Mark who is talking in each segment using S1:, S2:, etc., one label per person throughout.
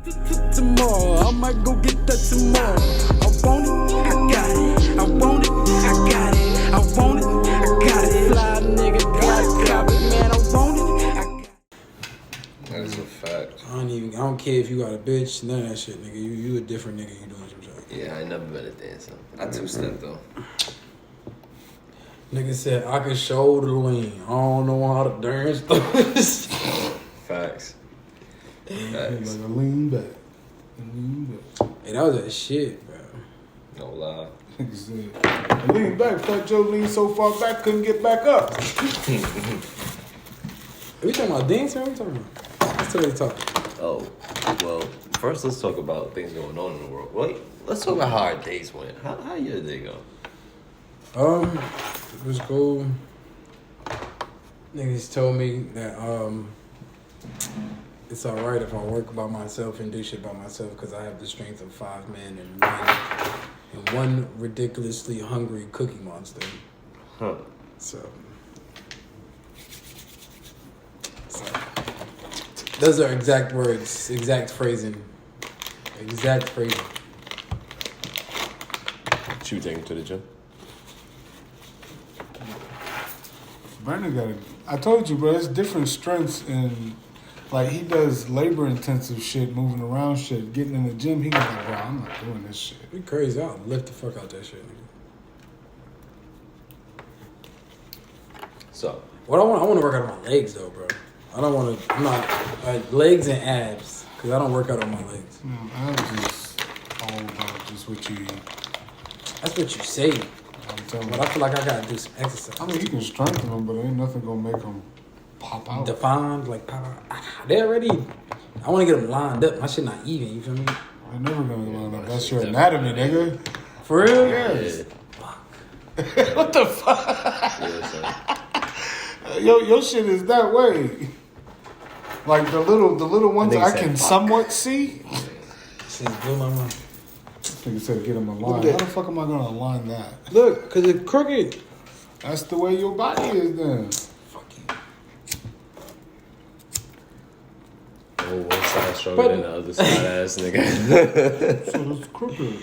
S1: Tomorrow, I might go get that tomorrow. I want it, I got it. I want it, I got it. I want it, I got it. Fly nigga, got copy, man. I want it, I got it.
S2: That is a fact.
S3: I don't care if you got a bitch, none of that shit, nigga. You a different nigga. You doing some shit.
S2: Yeah, I ain't never been a dancer. I two-step though.
S3: Nigga said I can shoulder lean. I don't know how to dance.
S2: Facts.
S4: Like a lean back.
S3: Hey, that was that shit, bro.
S2: No lie.
S4: Nigga said, I lean back. Fat Joe leaned so far back, couldn't get back up.
S3: Are we talking about dancing? What are we talking about? Let's really talk.
S2: Oh, well, first let's talk about things going on in the world. Wait, let's talk about how our days went. How your day go?
S3: It was cool. Niggas told me that it's alright if I work by myself and do shit by myself because I have the strength of 5 men and one ridiculously hungry cookie monster.
S2: Huh.
S3: So those are exact words, exact phrasing.
S2: What you taking to the gym?
S4: Brandon got it. I told you, bro, it's different strengths in, like, he does labor-intensive shit, moving around shit. Getting in the gym, he got like, bro, I'm not doing this shit.
S3: You crazy. I'll lift the fuck out that shit, nigga.
S2: So,
S3: What I want to work out on my legs, though, bro. I'm not, like, legs and abs, because I don't work out on my legs.
S4: No, abs is all about just what you eat.
S3: That's what you say.
S4: I'm telling
S3: But
S4: you.
S3: I feel like I got to do some exercise.
S4: I mean, you can strengthen them, but ain't nothing gonna make them pop out.
S3: Defined, like, pop out. They already, I want to get them lined up. My shit not even, you feel me?
S4: They're never gonna line up. That's your anatomy, nigga.
S3: For real?
S4: Yes.
S2: yeah.
S4: What the fuck?
S2: Yeah,
S4: Your shit is that way. Like the little ones
S2: Nigga
S4: I
S2: said
S4: can
S2: fuck.
S4: somewhat see.
S3: Shit blew my mind.
S4: Nigga said get them aligned.
S3: Look
S4: How
S3: at
S4: the fuck am I gonna align that?
S3: Look, because it's crooked.
S4: That's the way your body is then.
S3: Fuck you.
S2: Oh, one side stronger than the other side ass nigga.
S4: So it's crooked.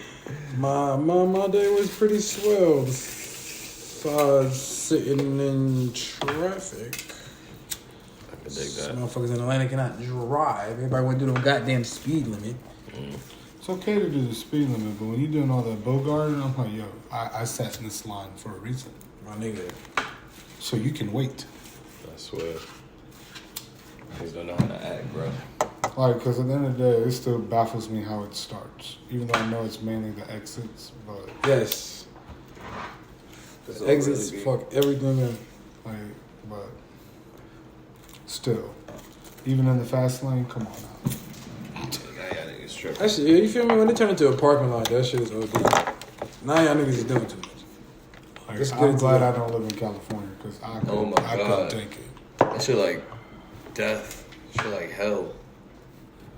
S3: My day was pretty swell. Besides sitting in traffic.
S2: I can dig that.
S3: Motherfuckers in Atlanta cannot drive. Everybody went through the goddamn speed limit.
S4: It's okay to do the speed limit, but when you're doing all that bogarting, I'm like, yo, I sat in this line for a reason.
S3: My nigga.
S4: So you can wait.
S2: I swear. Niggas don't know how to act, bro.
S4: Like, because at the end of the day, it still baffles me how it starts. Even though I know it's mainly the exits, but
S3: Yes. The exits fuck everything up.
S4: like, but still, even in the fast lane, come on now.
S2: Now y'all niggas tripping.
S3: That shit, you feel me? When they turn into a parking lot, that shit is OD. Now y'all niggas is doing too much.
S4: Like,
S3: Let's get
S4: I'm
S3: into
S4: glad
S3: that.
S4: I don't live in California because I
S2: Oh my
S4: couldn't
S2: God.
S4: take it.
S2: That shit like death. Shit like hell.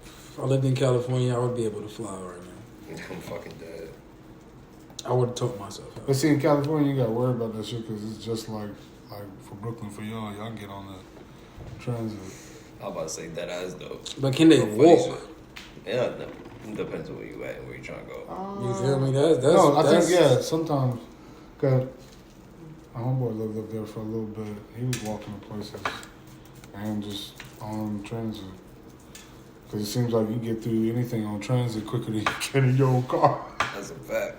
S3: If I lived in California, I would be able to fly right now.
S2: I'm fucking dead.
S3: I would have told myself out.
S4: But see, in California, you got to worry about that shit because it's just like for Brooklyn, for y'all get on the transit.
S2: I was about to say that ass though.
S3: But can they
S2: No funny
S3: walk?
S2: shit. Yeah, it depends on where you at and where you trying to go.
S3: You feel me? That's
S4: No, I
S3: that's,
S4: think, yeah, sometimes, cause my homeboy lived up there for a little bit. He was walking to places and just on transit. Because it seems like you get through anything on transit quicker than you can in your own car.
S2: That's a fact.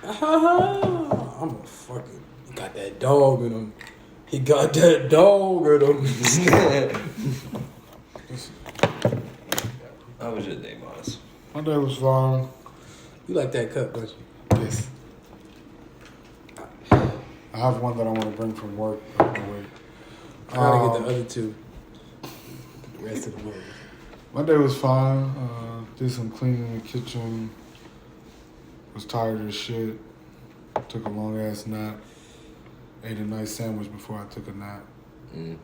S3: I'm a fucking. He got that dog in him. He got that dog in him.
S2: How was your day, Mars?
S4: My day was fine.
S3: You like that cup, don't you?
S4: Yes. I have one that I want to bring from work. Wait.
S3: I gotta get the other two. The rest of the world.
S4: My day was fine. Did some cleaning in the kitchen. Was tired as shit. Took a long ass nap. Ate a nice sandwich before I took a nap.
S2: Mm.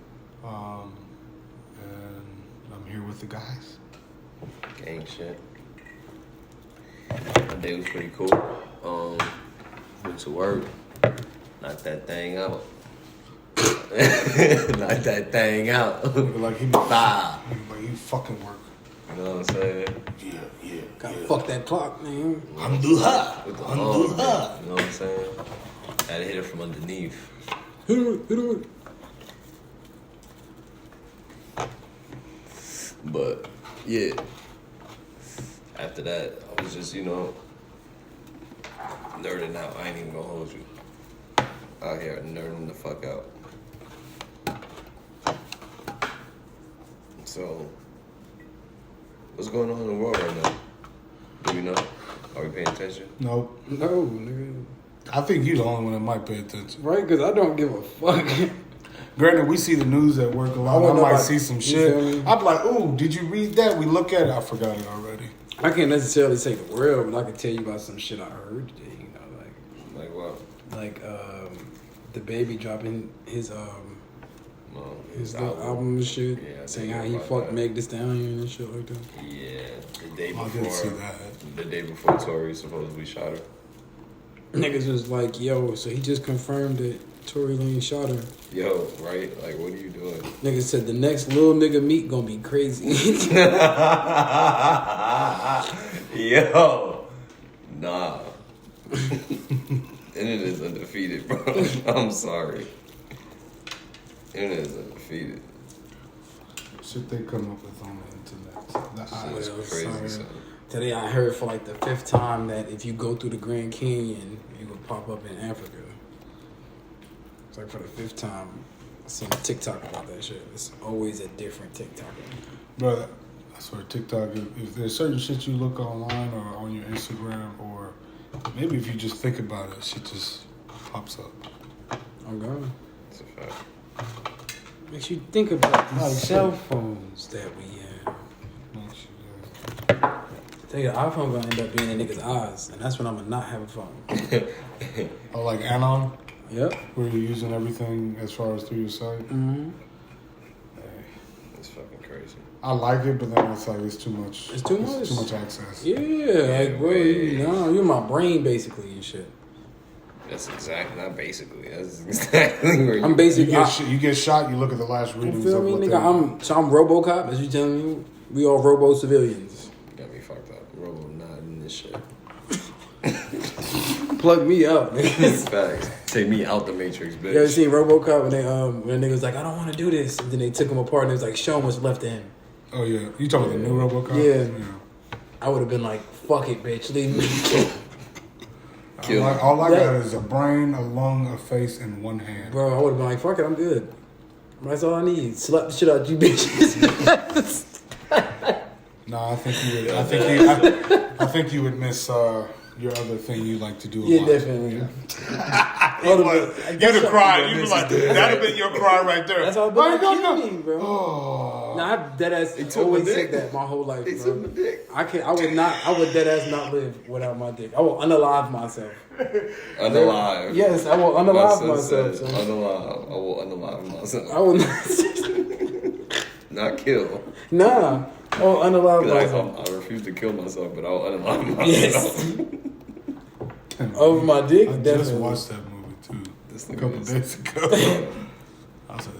S4: And I'm here with the guys.
S2: Gang shit. My day was pretty cool. Went to work. Knocked that thing out. Knocked that thing out.
S4: Nigga, like he
S2: Bah.
S4: Like he fucking work.
S2: You know what I'm saying?
S4: Yeah.
S3: Gotta fuck that clock, man.
S4: Alhamdulillah.
S2: With the hog, you know what I'm saying? Had to hit it from underneath.
S3: Hit it.
S2: But yeah, after that, I was just, nerding out. I ain't even gonna hold you. Out here nerding the fuck out. So, what's going on in the world right now? Do we know? Are we paying attention?
S4: Nope.
S3: No, nigga.
S4: I think you're the only one that might pay attention.
S3: Right? Because I don't give a fuck.
S4: Granted, we see the news at work a lot. I might see some shit.
S3: Yeah.
S4: I'm like, ooh, did you read that? We look at it. I forgot it already.
S3: I can't necessarily say the world, but I can tell you about some shit I heard today.
S2: Like what?
S3: Like the baby dropping his little
S2: album.
S3: album and shit,
S2: Yeah,
S3: saying
S2: I
S3: how he
S2: about
S3: fucked
S2: that.
S3: Meg Thee Stallion and shit like that.
S2: Yeah, the day
S4: I didn't see
S2: before.
S4: that.
S2: The day before Tory supposedly shot her.
S3: Niggas was like, yo, so he just confirmed that Tory Lane shot her.
S2: Yo, right? Like, what are you doing?
S3: Niggas said the next little nigga meet gonna be crazy.
S2: Yo, nah. Internet is undefeated, bro. I'm sorry. Internet is undefeated.
S4: Shit they come up with on the internet. The
S2: That's
S4: eyes.
S2: crazy, son.
S3: Today I heard for like the 5th time that if you go through the Grand Canyon, you will pop up in Africa. It's like for the 5th time. I seen a TikTok about that shit. It's always a different TikTok.
S4: Brother, I swear TikTok, if there's certain shit you look online or on your Instagram, or maybe if you just think about it, shit just pops up.
S3: I'm gone.
S2: It's a fact.
S3: Makes you think about these
S4: Oh,
S3: cell
S4: shit.
S3: phones that we have.
S4: Makes you,
S3: I tell you, the iPhone gonna end up being in niggas' eyes, and that's when I'm gonna not have a phone.
S4: Oh, like Anon,
S3: Yep.
S4: where you're using everything as far as through your site.
S3: Mm-hmm.
S2: It's fucking crazy.
S4: I like it, but then it's like it's too much.
S3: It's too much.
S4: Too much access.
S3: Yeah, like bro, you're my brain basically and shit.
S2: That's exactly, not basically. That's exactly where you
S3: I'm
S4: You
S3: basically.
S4: you get shot. You look at the last
S3: You
S4: readings.
S3: feel
S4: of
S3: me,
S4: what
S3: nigga? I'm RoboCop, as you telling me. We all Robo civilians.
S2: got me fucked up. Robo nodding this shit.
S3: Plug me up, nigga.
S2: Facts. Take me out the Matrix, bitch.
S3: You ever seen RoboCop when they when the nigga was like, I don't want to do this, and then they took him apart and it was like, show him what's left of him.
S4: Oh yeah, you talking about the new RoboCop?
S3: Yeah. I would have been like, fuck it, bitch, leave me.
S2: Kill him.
S4: All I got is a brain, a lung, a face, and one hand.
S3: Bro, I would have been like, fuck it, I'm good. That's all I need. Slap the shit out you bitches.
S4: No, I think you would. I think you would miss your other thing you like to do. A
S3: Yeah,
S4: lot.
S3: definitely.
S4: You'd have cried. You'd be like, that'd have been your cry right there.
S3: That's all
S4: Why
S3: been
S4: you
S3: like,
S4: gonna-
S3: kill me, bro.
S4: Oh.
S3: Nah, I deadass
S2: took
S3: always
S2: my dick.
S3: said that my whole life,
S2: They
S3: bro.
S2: took my dick.
S3: I would deadass not live without my dick. I will unalive myself.
S2: Unalive.
S3: Yes, I will
S2: My
S3: unalive
S2: son
S3: myself.
S2: said,
S3: son.
S2: unalive. I will unalive myself.
S3: I will not.
S2: Not kill.
S3: Nah, I will unalive
S2: 'Cause
S3: myself.
S2: I refuse to kill myself, but I'll unalive myself.
S3: Yes. Over my dick,
S4: I just
S3: definitely.
S4: watched that movie too
S2: This
S4: a
S2: nigga
S4: couple
S2: is-
S4: days ago. I said,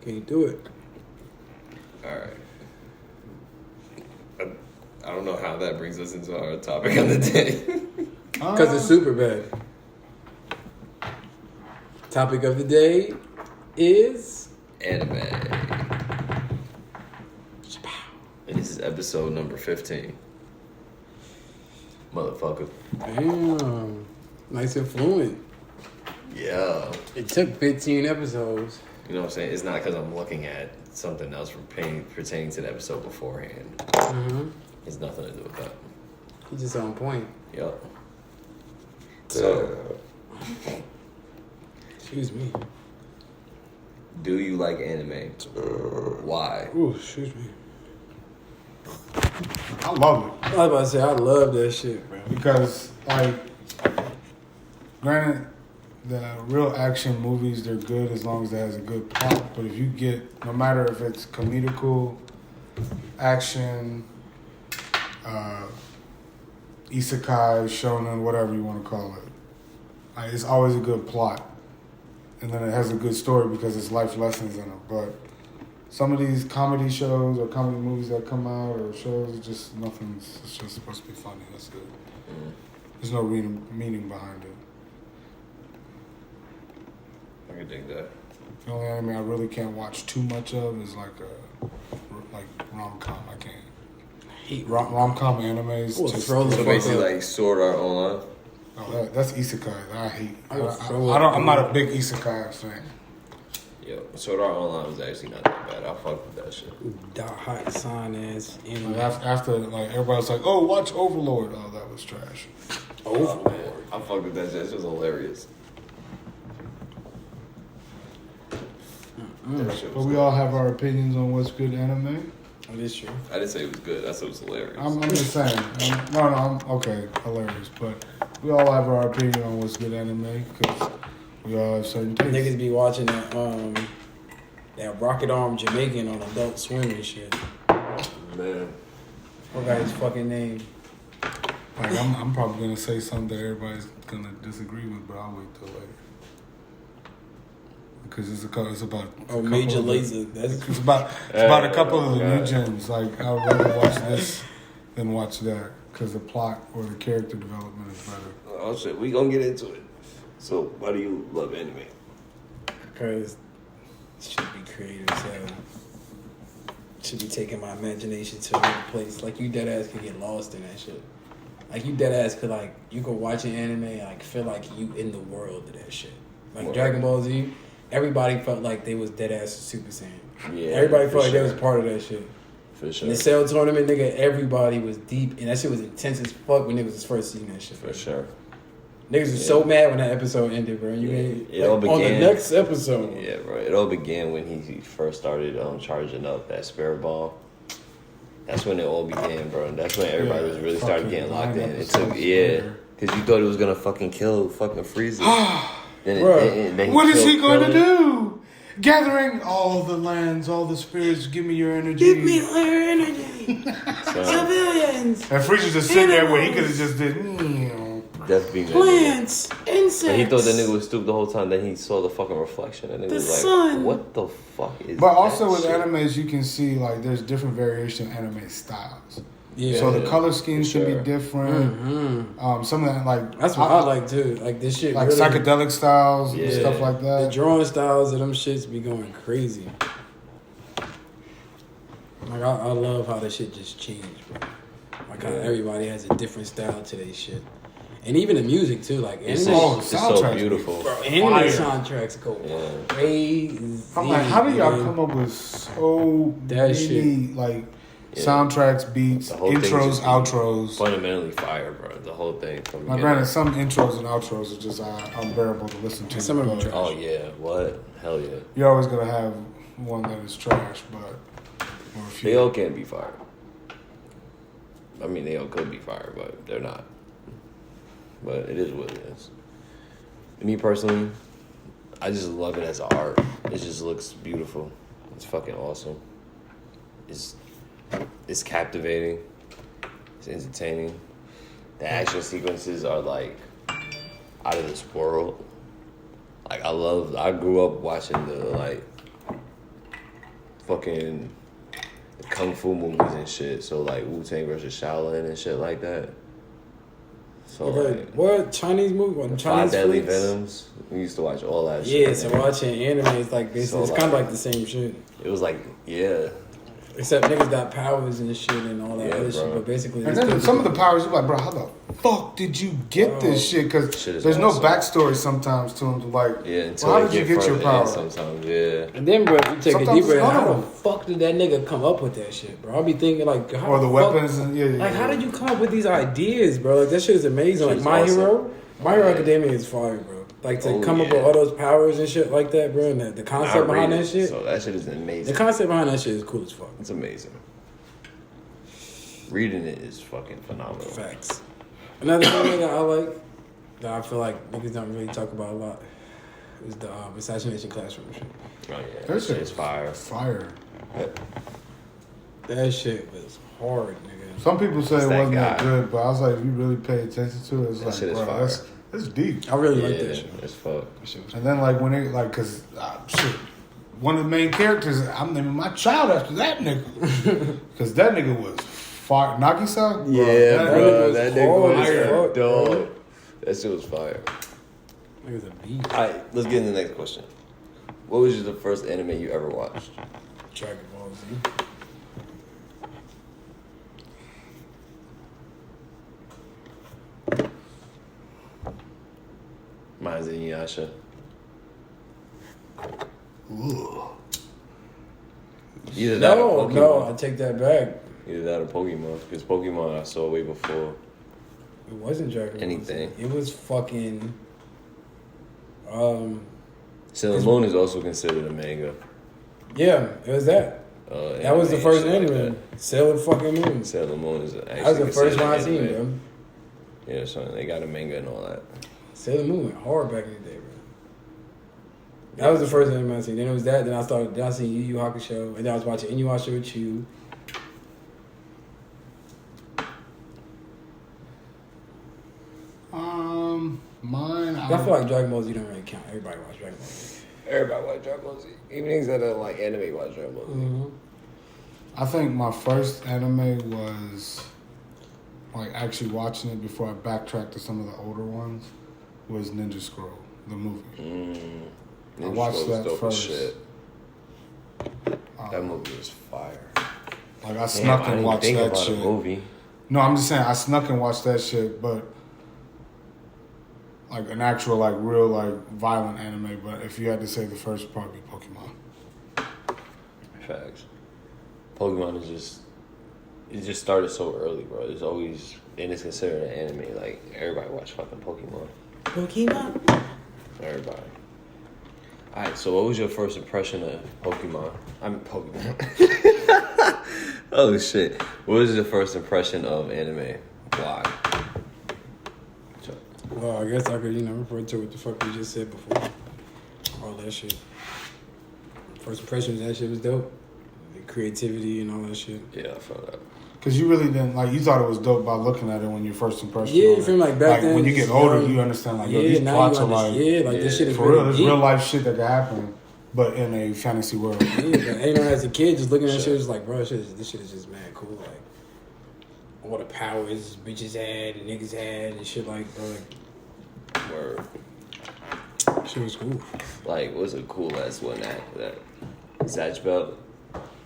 S3: Can you do it?
S2: Alright. I don't know how that brings us into our topic of the day.
S3: Because it's super bad. Topic of the day is
S2: Anime. And this is episode number 15. Motherfucker.
S3: damn, nice and fluent.
S2: Yeah.
S3: It took 15 episodes.
S2: You know what I'm saying? It's not because I'm looking at something else pertaining to the episode beforehand.
S3: Mm-hmm.
S2: It's nothing to do with that.
S3: He's just on point.
S2: Yup. So,
S3: Excuse me.
S2: do you like anime? Why?
S3: Ooh, excuse me.
S4: I love it.
S3: I was about to say, I love that shit, bro.
S4: Because, like, granted, the real action movies, they're good as long as it has a good plot. But if you get, no matter if it's comedical, action, isekai, shonen, whatever you want to call it, like, it's always a good plot. And then it has a good story because it's life lessons in it. But some of these comedy shows or comedy movies that come out or shows, it's just nothing's. It's just supposed to be funny. That's it. There's no meaning behind it.
S2: I can dig that.
S4: The only anime I really can't watch too much of is like rom-com. I can't. Rom-com animes.
S3: Well,
S4: just,
S3: throw the
S2: So
S3: fuck
S2: basically,
S3: up.
S2: like Sword Art Online.
S4: oh, that's isekai. I hate.
S3: I'm
S4: not a big isekai fan.
S2: Yo, Sword Art Online was actually not that bad. I fuck with that shit.
S3: Dot hot sign ass anime.
S4: After like everybody's like, oh, watch Overlord. Oh, that was trash.
S2: Oh man, I fuck with that shit. That shit was hilarious. That shit
S4: But
S2: was
S4: we all have our opinions on what's good anime.
S3: That is true.
S2: I didn't say it was good. I said it was hilarious.
S4: I'm just saying. I'm okay, hilarious. But we all have our opinion on what's good anime because we all have certain tastes.
S3: Niggas be watching that Rocket Arm Jamaican on Adult Swim and shit.
S2: Man,
S3: What got his fucking name?
S4: Like I'm probably gonna say something that everybody's gonna disagree with, but I'll wait till later. Because it's about
S3: Major Lazer.
S4: It's about a couple of the new gems. Like I would rather watch this than watch that because the plot or the character development is better.
S2: oh shit, we gonna get into it. So, why do you love anime?
S3: Because it should be creative as hell. Should be taking my imagination to another place. Like, you dead ass could get lost in that shit. Like, you dead ass could, like, you could watch an anime and, like, feel like you in the world of that shit. Like,
S2: What?
S3: Dragon Ball Z, everybody felt like they was dead ass Super Saiyan.
S2: Yeah,
S3: Everybody
S2: for
S3: felt like they
S2: sure.
S3: was part of that shit.
S2: For sure.
S3: In the Cell tournament, nigga, everybody was deep. And that shit was intense as fuck when niggas was first seeing that shit.
S2: For sure.
S3: Niggas was so mad when that episode ended, bro. You
S2: Yeah.
S3: ain't,
S2: It all
S3: on the
S2: began-
S3: next episode.
S2: Yeah, bro. It all began when he first started charging up that spirit ball. That's when it all began, bro. And that's when everybody was really started getting locked in. It took, because you thought it was gonna fucking kill fucking Frieza. then
S4: What is he
S2: killed
S4: going to
S2: Krillin.
S4: do? Gathering all the lands, all the spirits, give me your energy.
S3: Give me your energy.
S2: So,
S3: Civilians.
S4: And Frieza just sitting there where he could have just did.
S2: Death being that nigga.
S3: Plants. Insects.
S2: And he thought the nigga was stupid the whole time. Then he saw the fucking reflection, and it
S3: The
S2: was like,
S3: sun.
S2: "What the fuck is?"
S4: But also
S2: that
S4: with
S2: shit?
S4: animes, you can see like there's different variation anime styles.
S3: Yeah.
S4: So the color schemes can
S2: sure.
S4: be different. Some of that like
S3: That's what I like too. Like this shit.
S4: like
S3: really,
S4: psychedelic styles and
S2: Yeah.
S4: stuff like
S3: The
S4: that.
S3: drawing styles of them shits be going crazy. Like I love how that shit just changed, bro. Like how everybody has a different style to their shit. And even the music too, like
S2: It's,
S3: anime,
S4: Oh,
S2: it's so
S4: soundtracks.
S2: beautiful.
S3: bro, anime
S4: fire.
S3: soundtracks go
S2: Yeah.
S3: crazy.
S4: I'm like, how do y'all
S3: man.
S4: come up with so
S3: That
S4: many
S3: shit.
S4: like
S2: Yeah.
S4: soundtracks, beats,
S2: The whole thing
S4: intros,
S2: just
S4: outros?
S2: Fundamentally fire, bro. The whole thing. From
S4: Now,
S2: beginning.
S4: granted, some intros and outros are just unbearable to listen to.
S3: Some of them
S4: but
S3: trash.
S2: Oh yeah, what? Hell yeah.
S4: You're always gonna have one that is trash, but or a few.
S2: They all can't be fired. I mean, they all could be fired, but they're not. But it is what it is. Me personally, I just love it as art. It just looks beautiful. It's fucking awesome. It's captivating. It's entertaining. The action sequences are like out of this world. Like I grew up watching the like fucking the kung fu movies and shit. So like Wu-Tang versus Shaolin and shit like that. So like
S3: What Chinese movie? What,
S2: Five
S3: Chinese
S2: Deadly
S3: flicks?
S2: Venoms. We used to watch all that
S3: Yeah,
S2: shit.
S3: so watching anime is like basically
S2: So,
S3: it's kind of
S2: like-
S3: like the same shit.
S2: It was like, yeah.
S3: Except niggas got powers and shit and all that
S2: Yeah,
S3: other shit.
S2: bro.
S3: But basically,
S4: And
S3: it's
S4: then
S3: still-
S4: some of the powers, you're like, bro, how the fuck did you get this shit? Because
S2: Shit is
S4: there's no
S2: awesome.
S4: backstory sometimes to them. To like,
S2: Yeah, until
S4: well, how
S2: they
S4: did you get your
S2: further in
S4: power?
S2: sometimes, yeah.
S3: And then, bro, you take a
S4: Sometimes
S3: deeper.
S4: it's none
S3: How
S4: of
S3: the
S4: them.
S3: fuck did that nigga come up with that shit, bro? I'll be thinking like, how
S4: Or the
S3: fuck-
S4: weapons and yeah.
S3: Like, how did you come up with these ideas, bro? Like, that shit is amazing. Like,
S2: Shit's
S3: My
S2: awesome.
S3: Hero, My Hero Academia is fire, bro. Like, to
S2: Oh,
S3: come up
S2: yeah.
S3: with all those powers and shit like that, bro, and the
S2: I
S3: concept behind
S2: read
S3: that
S2: it,
S3: shit.
S2: So that shit is
S3: The
S2: amazing.
S3: concept behind that shit is cool as fuck.
S2: It's amazing. Reading it is fucking phenomenal.
S3: Facts. Another thing that I like, that I feel like niggas don't really talk about a lot, is the Assassination Classroom shit.
S2: Oh yeah,
S4: That shit
S2: is fire.
S4: Fire.
S3: That shit was hard, nigga.
S4: Some people say
S2: It's
S4: it
S2: that
S4: wasn't that
S2: guy.
S4: good, but I was like, if you really pay attention to it, it's
S2: That
S4: like,
S2: shit is
S4: bro,
S2: fire.
S4: that's deep.
S3: I really
S2: Yeah,
S3: like that shit.
S2: it's fuck.
S3: That shit was
S4: And then like when it like, cause shit, one of the main characters, I'm naming my child after that nigga. Because that nigga was fire. Nagi-san?
S2: Yeah, bro. That nigga was
S3: fire.
S2: a dog. That shit was fire.
S3: It was a beat.
S2: Alright, let's get into the next question. What was the first anime you ever watched?
S3: Dragon Ball Z.
S2: Mine's Inuyasha.
S4: Ooh.
S2: Either that or Pokemon.
S3: No, I take that back.
S2: Either that or Pokemon. Because Pokemon I saw way before
S3: It wasn't Dragon Ball
S2: anything.
S3: Z. It was fucking.
S2: Sailor Moon is also considered a manga.
S3: Yeah, it was that. That was the
S2: Anime,
S3: first
S2: shit like
S3: anime. Sailor fucking Moon.
S2: that. Sailor Moon is actually
S3: That was the first
S2: considered
S3: one I
S2: an
S3: seen,
S2: anime.
S3: bro.
S2: Yeah, so they got a manga and all that.
S3: Sailor Moon went hard back in the day, bro. That was the first anime I seen. Then it was that. Then I seen Yu Yu Hakusho, and then I was watching Inuyasha with you.
S4: Mine.
S3: I feel like Dragon Ball Z don't really count. Everybody watch Dragon Ball Z.
S2: Everybody watch Dragon Ball Z. Even niggas that don't like anime watch Dragon Ball Z.
S3: Mm-hmm.
S4: I think my first anime was like actually watching it before I backtracked to some of the older ones was Ninja Scroll, the movie. I watched that
S2: dope as
S4: first.
S2: shit. That movie was fire.
S4: Like I snuck and watched that shit.
S2: Movie.
S4: No, I'm just saying I snuck and watched that shit, but like an actual like real like violent anime. But if you had to say the first, would probably be Pokemon.
S2: Facts. Pokemon is it just started so early, bro. It's always, and it's considered an anime. Like, everybody watch fucking Pokemon.
S3: Pokemon?
S2: Everybody. Alright, so what was your first impression of Pokemon? Pokemon. Oh, shit. What was your first impression of anime? Why?
S3: Well, I guess I could, refer to what the fuck we just said before. All that shit. First impressions, that shit was dope. The creativity and all that shit.
S2: Yeah, I felt that.
S4: Because you really didn't, like, you thought it was dope by looking at it when you first impression.
S3: Yeah, you feel like back then.
S4: When you get older, you understand, like, yo, these plots are like,
S3: this shit is
S4: for
S3: really
S4: real, there's
S3: deep.
S4: real life shit that can happen, but in a fantasy world.
S3: Yeah, but as a kid, just looking at that shit, was like, bro, this shit is just mad cool. Like, all the powers bitches had and niggas had and shit, like, bro, like,
S2: Word.
S3: shit was cool.
S2: Like, what's a cool ass one that Zatch Belt?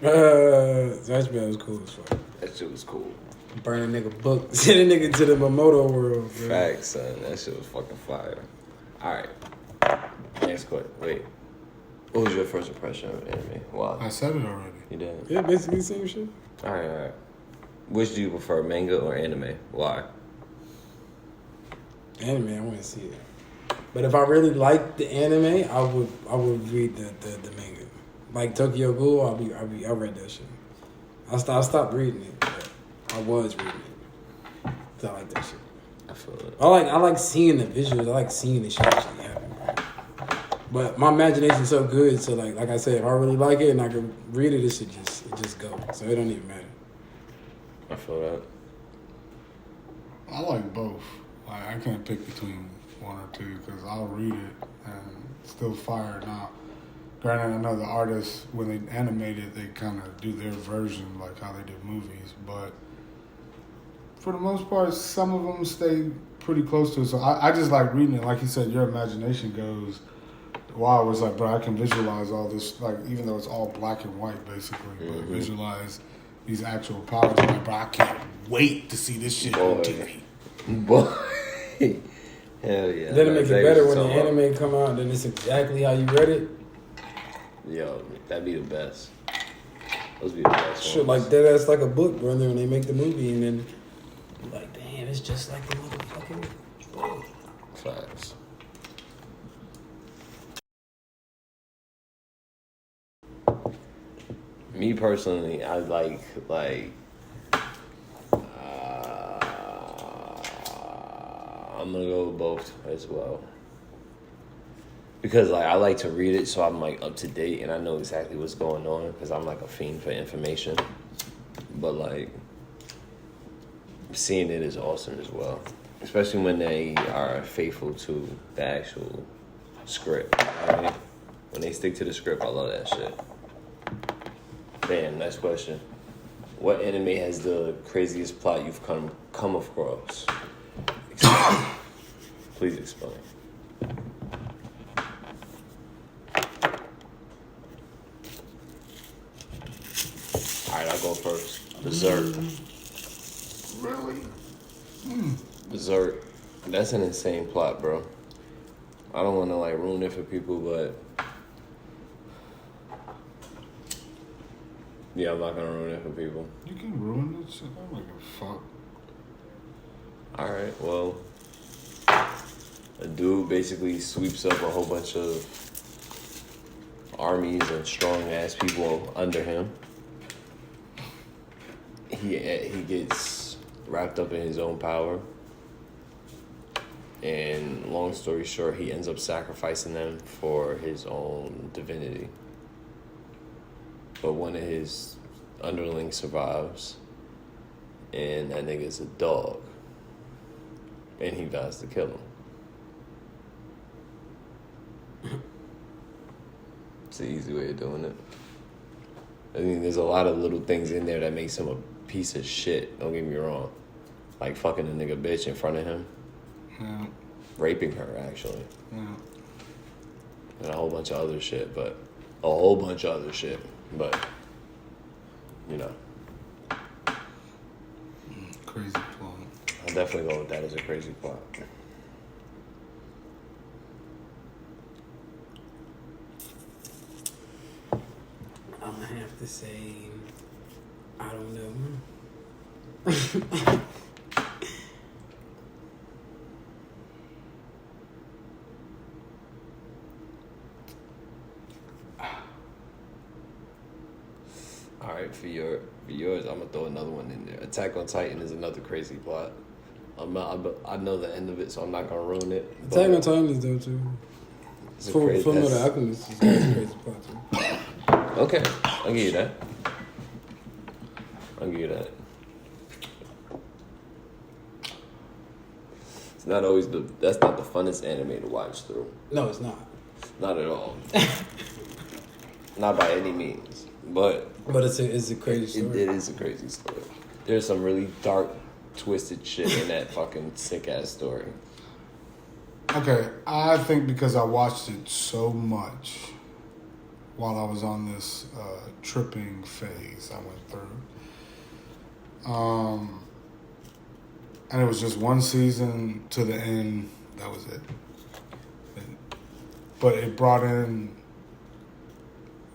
S3: That bell was cool as fuck.
S2: That shit was cool.
S3: Burn a nigga book, send a nigga to the Momoto world. Bro.
S2: Facts, son. That shit was fucking fire. Alright. Next question. Wait. What was your first impression of anime? Why?
S4: I said it already.
S2: You did?
S3: Yeah, basically the same shit.
S2: Alright. Which do you prefer, manga or anime? Why?
S3: Anime, I want to see it. But if I really liked the anime, I would read the manga. Like Tokyo Ghoul, I read that shit. I stopped reading it, but I was reading it. 'Cause I like that shit.
S2: I feel it.
S3: I like seeing the visuals. I like seeing the shit actually happen. Bro. But my imagination's so good, so like I said, if I really like it and I can read it, it just go. So it don't even matter.
S2: I feel that.
S4: I like both. Like, I can't pick between one or two because I'll read it and still fire it out. Granted, I know the artists, when they animate it, they kind of do their version, like how they did movies. But for the most part, some of them stay pretty close to it. So I just like reading it. Like you said, your imagination goes wild. It's like, bro, I can visualize all this, like, even though it's all black and white, basically. But visualize these actual powers. I'm like, bro, I can't wait to see this shit on TV.
S2: Boy. Hell yeah.
S3: Then it makes it better when the
S2: So,
S3: anime come out, then it's exactly how you read it.
S2: Yo, that'd be the best. Those be the best
S3: Shit
S2: ones.
S3: like that, that's like a book, bro. And then when they make the movie, and then you're like, damn, it's just like the motherfucking book.
S2: Facts. Me personally, I like I'm gonna go with both as well. Because like I like to read it so I'm like up to date and I know exactly what's going on because I'm like a fiend for information. But like seeing it is awesome as well. Especially when they are faithful to the actual script. You know what I mean? When they stick to the script, I love that shit. Damn, next question. What anime has the craziest plot you've come across? Explain. Please explain. Alright, I'll go first. Berserk.
S4: Really?
S2: Berserk. That's an insane plot, bro. I don't want to like ruin it for people, but yeah, I'm not gonna ruin it for people.
S4: You can ruin it. Shit, I don't give a fuck.
S2: All right, well, a dude basically sweeps up a whole bunch of armies and strong ass people under him. He gets wrapped up in his own power. And long story short, he ends up sacrificing them for his own divinity. But one of his underlings survives, and that nigga's a dog. And he vows to kill him. It's the easy way of doing it. I mean, there's a lot of little things in there that makes him a piece of shit, don't get me wrong. Like fucking a nigga bitch in front of him.
S4: Yeah.
S2: Raping her, actually.
S4: Yeah.
S2: And a whole bunch of other shit, but... you know.
S4: Crazy plot.
S2: I'll definitely go with that as a crazy plot.
S3: I'm gonna have to say, I don't know.
S2: Alright, for yours, I'm gonna throw another one in there. Attack on Titan is another crazy plot. I know the end of it, so I'm not gonna ruin it.
S3: Attack on Titan is dope too. Full Metal Alchemist is a crazy plot too.
S2: Okay, I'll give you that. It's not always that's not the funnest anime to watch through.
S3: No, it's not.
S2: Not at all. Not by any means. But
S3: it's a crazy story.
S2: It is a crazy story. There's some really dark, twisted shit in that fucking sick ass story.
S4: Okay, I think because I watched it so much while I was on this tripping phase I went through. And it was just one season to the end. That was it. But it brought in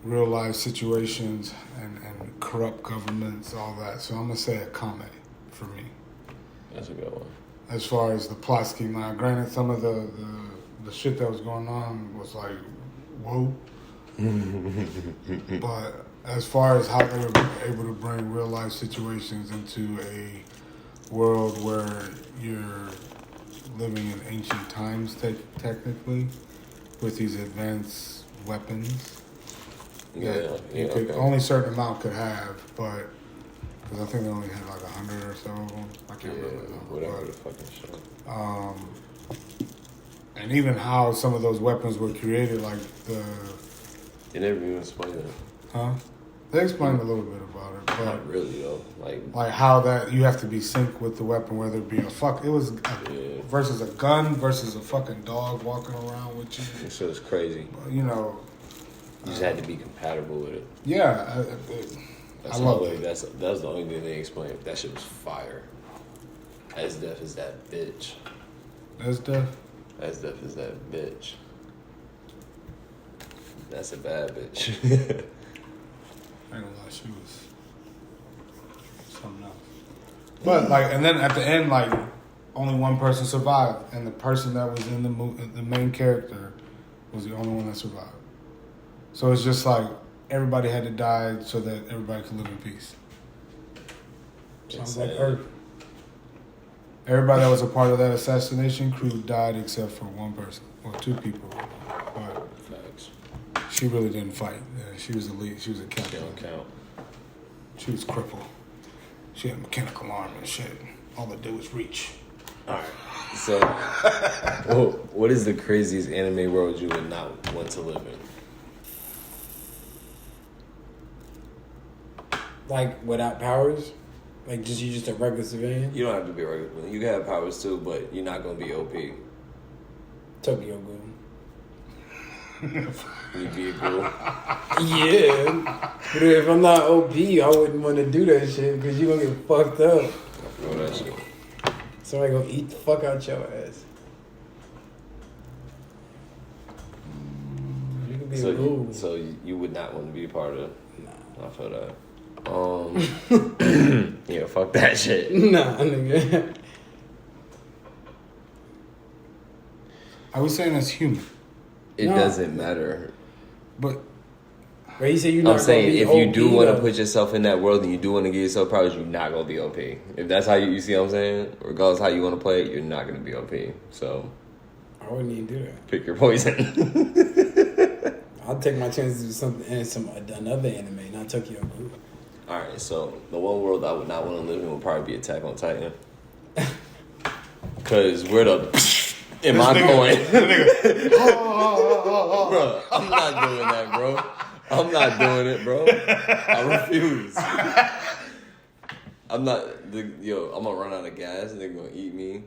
S4: real life situations and corrupt governments, all that. So I'm going to say a comedy for me.
S2: That's a good one.
S4: As far as the plot scheme. Now, granted, some of the shit that was going on was like, whoa. But as far as how they were able to bring real life situations into a world where you're living in ancient times, technically, with these advanced weapons that only a certain amount could have, but because I think they only had like 100 or so of them. I can't remember.
S2: Whatever the fucking shit.
S4: And even how some of those weapons were created, like the...
S2: You never even explained it.
S4: Huh? They explained a little bit about it, but
S2: not really though.
S4: Like how that you have to be synced with the weapon, whether it be it was versus a gun versus a fucking dog walking around with you.
S2: This shit was crazy.
S4: You know,
S2: you just had to be compatible with it.
S4: Yeah, I love it.
S2: That was the only thing they explained. That shit was fire. As deaf as that bitch.
S4: As deaf?
S2: As deaf as that bitch. That's a bad bitch.
S4: I ain't gonna lie, she was something else. But and then at the end, only one person survived, and the person that was in the main character was the only one that survived. So it's just like everybody had to die so that everybody could live in peace. Sounds like Earth. Everybody that was a part of that assassination crew died except for one person, or two people. But
S2: facts.
S4: She really didn't fight. She was the lead. She was a captain.
S2: She don't count.
S4: She was crippled. She had a mechanical arm and shit. All they do was reach.
S2: All right. So, what is the craziest anime world you would not want to live in?
S3: Like, without powers? Like, you just a regular civilian?
S2: You don't have to be a regular. You can have powers too, but you're not gonna be OP.
S3: Tokyo Ghoul.
S2: You be a ghoul.
S3: Yeah. But if I'm not OP, I wouldn't want to do that shit because you're going to get fucked up.
S2: I feel that shit.
S3: Somebody going to eat the fuck out your ass. You could be a ghoul.
S2: So you would not want to be a part of.
S3: Nah.
S2: I feel that. Yeah, fuck that shit.
S3: Nah, nigga.
S4: I was saying as human,
S2: It
S3: No.
S2: doesn't matter.
S4: but
S3: But you say you're not
S2: I'm saying
S3: gonna be
S2: if you
S3: OP,
S2: do want to
S3: though.
S2: put yourself in that world and you do want to get yourself powers, you're not gonna be OP. If that's how you see what I'm saying, regardless of how you want to play it, you're not gonna be OP. So
S3: I wouldn't even do that.
S2: pick your poison.
S3: I'll take my chances with something and another anime, not Tokyo Ghoul.
S2: All right, so the one world I would not want to live in would probably be Attack on Titan. Cause we're the in my point, bro. I'm not doing that, bro. I'm not doing it, bro. I refuse. I'm not. I'm gonna run out of gas and they're gonna eat me.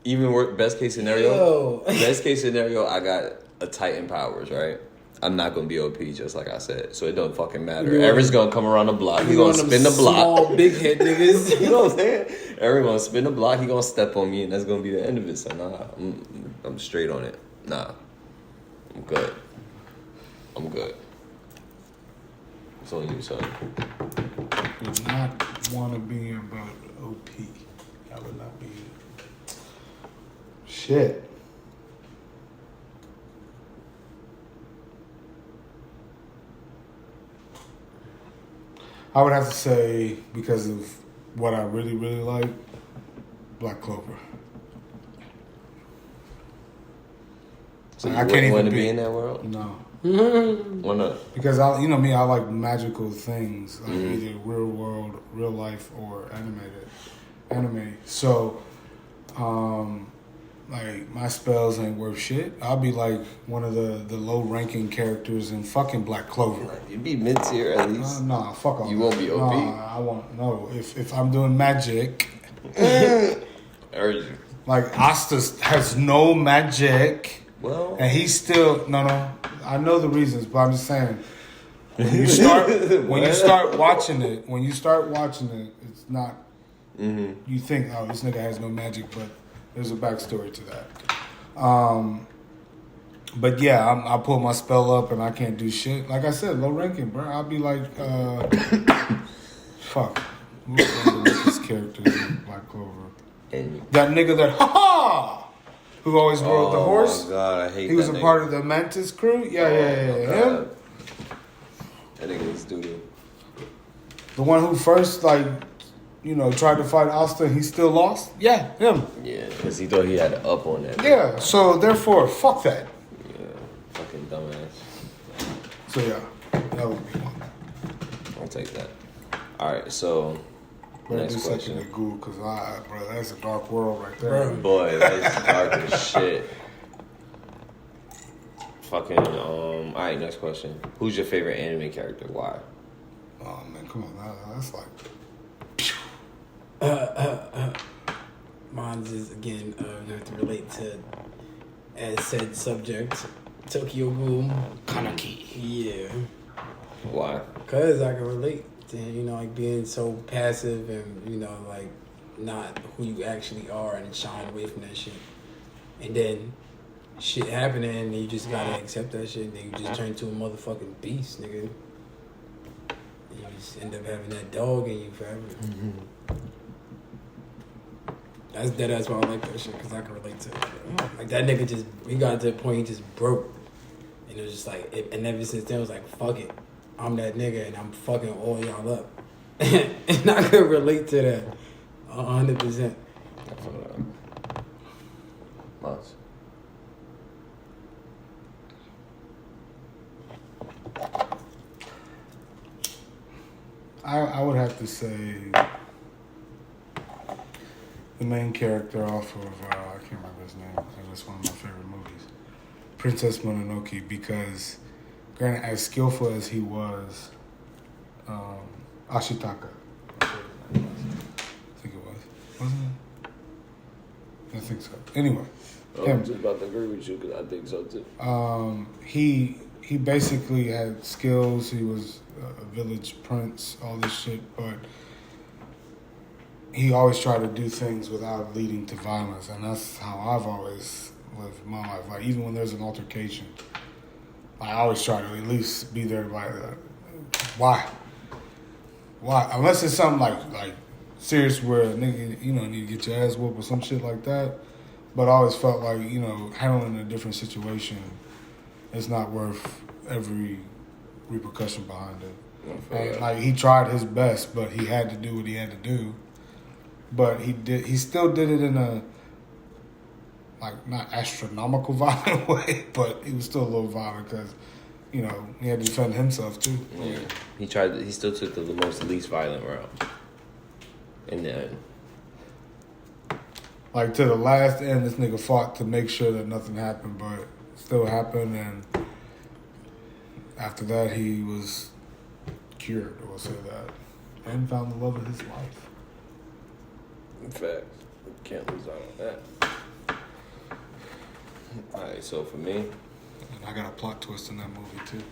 S2: Even work. Best case scenario.
S3: Yo.
S2: Best case scenario. I got a Titan powers, right? I'm not gonna be OP, just like I said. So it don't fucking matter.
S3: You
S2: Everett's gonna come around the block. He's
S3: You
S2: gonna
S3: one of them
S2: spin the block.
S3: Small, big head niggas.
S2: You know what I'm saying? Everyone's gonna spin the block. He gonna step on me, and that's gonna be the end of it. So nah, I'm straight on it. Nah, I'm good. I'm good. It's on you, son.
S4: would not want to be about OP. I would not be. Shit. I would have to say, because of what I really, really like, Black Clover.
S2: So
S4: I
S2: you
S4: can't
S2: wouldn't
S4: even
S2: want to
S4: be-
S2: be in that world?
S4: No.
S2: Why not?
S4: Because I like magical things, like either real world, real life, or anime. So, like my spells ain't worth shit. I'll be like one of the low ranking characters in fucking Black Clover.
S2: You'd be mid tier at least.
S4: Nah, fuck off.
S2: You won't be OP?
S4: Nah, I won't. No, if I'm doing magic,
S2: I heard you.
S4: like Asta has no magic,
S2: Well,
S4: and he's still no. I know the reasons, but I'm just saying. When you start watching it, it's not.
S2: mm-hmm.
S4: You think, oh, this nigga has no magic, but there's a backstory to that. But yeah, I pull my spell up and I can't do shit. Like I said, low ranking, bro. I'll be like, fuck. Who's this character in Black Clover?
S2: And
S4: That nigga that, who always rode the horse.
S2: Oh my god, I hate
S4: He was
S2: that
S4: a
S2: nigga.
S4: part of the Mantis crew. Yeah. Him.
S2: That nigga was doo-doo.
S4: The one who first, like, tried to fight Asta, he still lost? Yeah, him.
S2: Yeah, because he thought he had an up on that.
S4: Yeah, so therefore, fuck that.
S2: Yeah, fucking dumbass.
S4: So yeah, that would be one.
S2: I'll take that. Alright, so,
S4: Better
S2: next
S4: do something
S2: question.
S4: to Google, because, bro, that's a dark world right there.
S3: Bro.
S2: Boy, that's dark as shit. Fucking, alright, next question. Who's your favorite anime character? Why?
S4: Oh, man, come on. That's like...
S3: Mine's is, again, you have to relate to, as said subject, Tokyo Ghoul.
S4: Kaneki.
S3: Yeah.
S2: Why?
S3: Because I can relate to him, like being so passive and, like not who you actually are and shying away from that shit. And then shit happening and you just gotta accept that shit and then you just turn into a motherfucking beast, nigga. And you just end up having that dog in you forever. That's why I like that shit, because I can relate to it. Like that nigga he got to the point he just broke. And it was just like, and ever since then, it was like, fuck it. I'm that nigga and I'm fucking all y'all up. And I could relate to that 100%.
S2: Mouse.
S4: I would have to say the main character off of, I can't remember his name. It's one of my favorite movies. Princess Mononoke, because granted, as skillful as he was, Ashitaka. I think it was. Wasn't it? I think so. Anyway.
S2: I'm just about to agree with you because I think so too.
S4: He basically had skills. He was a village prince, all this shit, but he always tried to do things without leading to violence, and that's how I've always lived my life. Like even when there's an altercation, I always try to at least be there. Like, why? Unless it's something like serious where a nigga need to get your ass whooped or some shit like that. But I always felt like handling a different situation is not worth every repercussion behind it. And, like he tried his best, but he had to do what he had to do. But he still did it in a not astronomical violent way, but he was still a little violent because he had to defend himself too.
S2: Yeah. He still took the most least violent route in the end.
S4: Like to the last end, this nigga fought to make sure that nothing happened, but it still happened, and after that he was cured, we'll say that, and found the love of his life.
S2: In fact, can't lose out on that. Alright, so for me,
S4: And I got a plot twist in that movie too.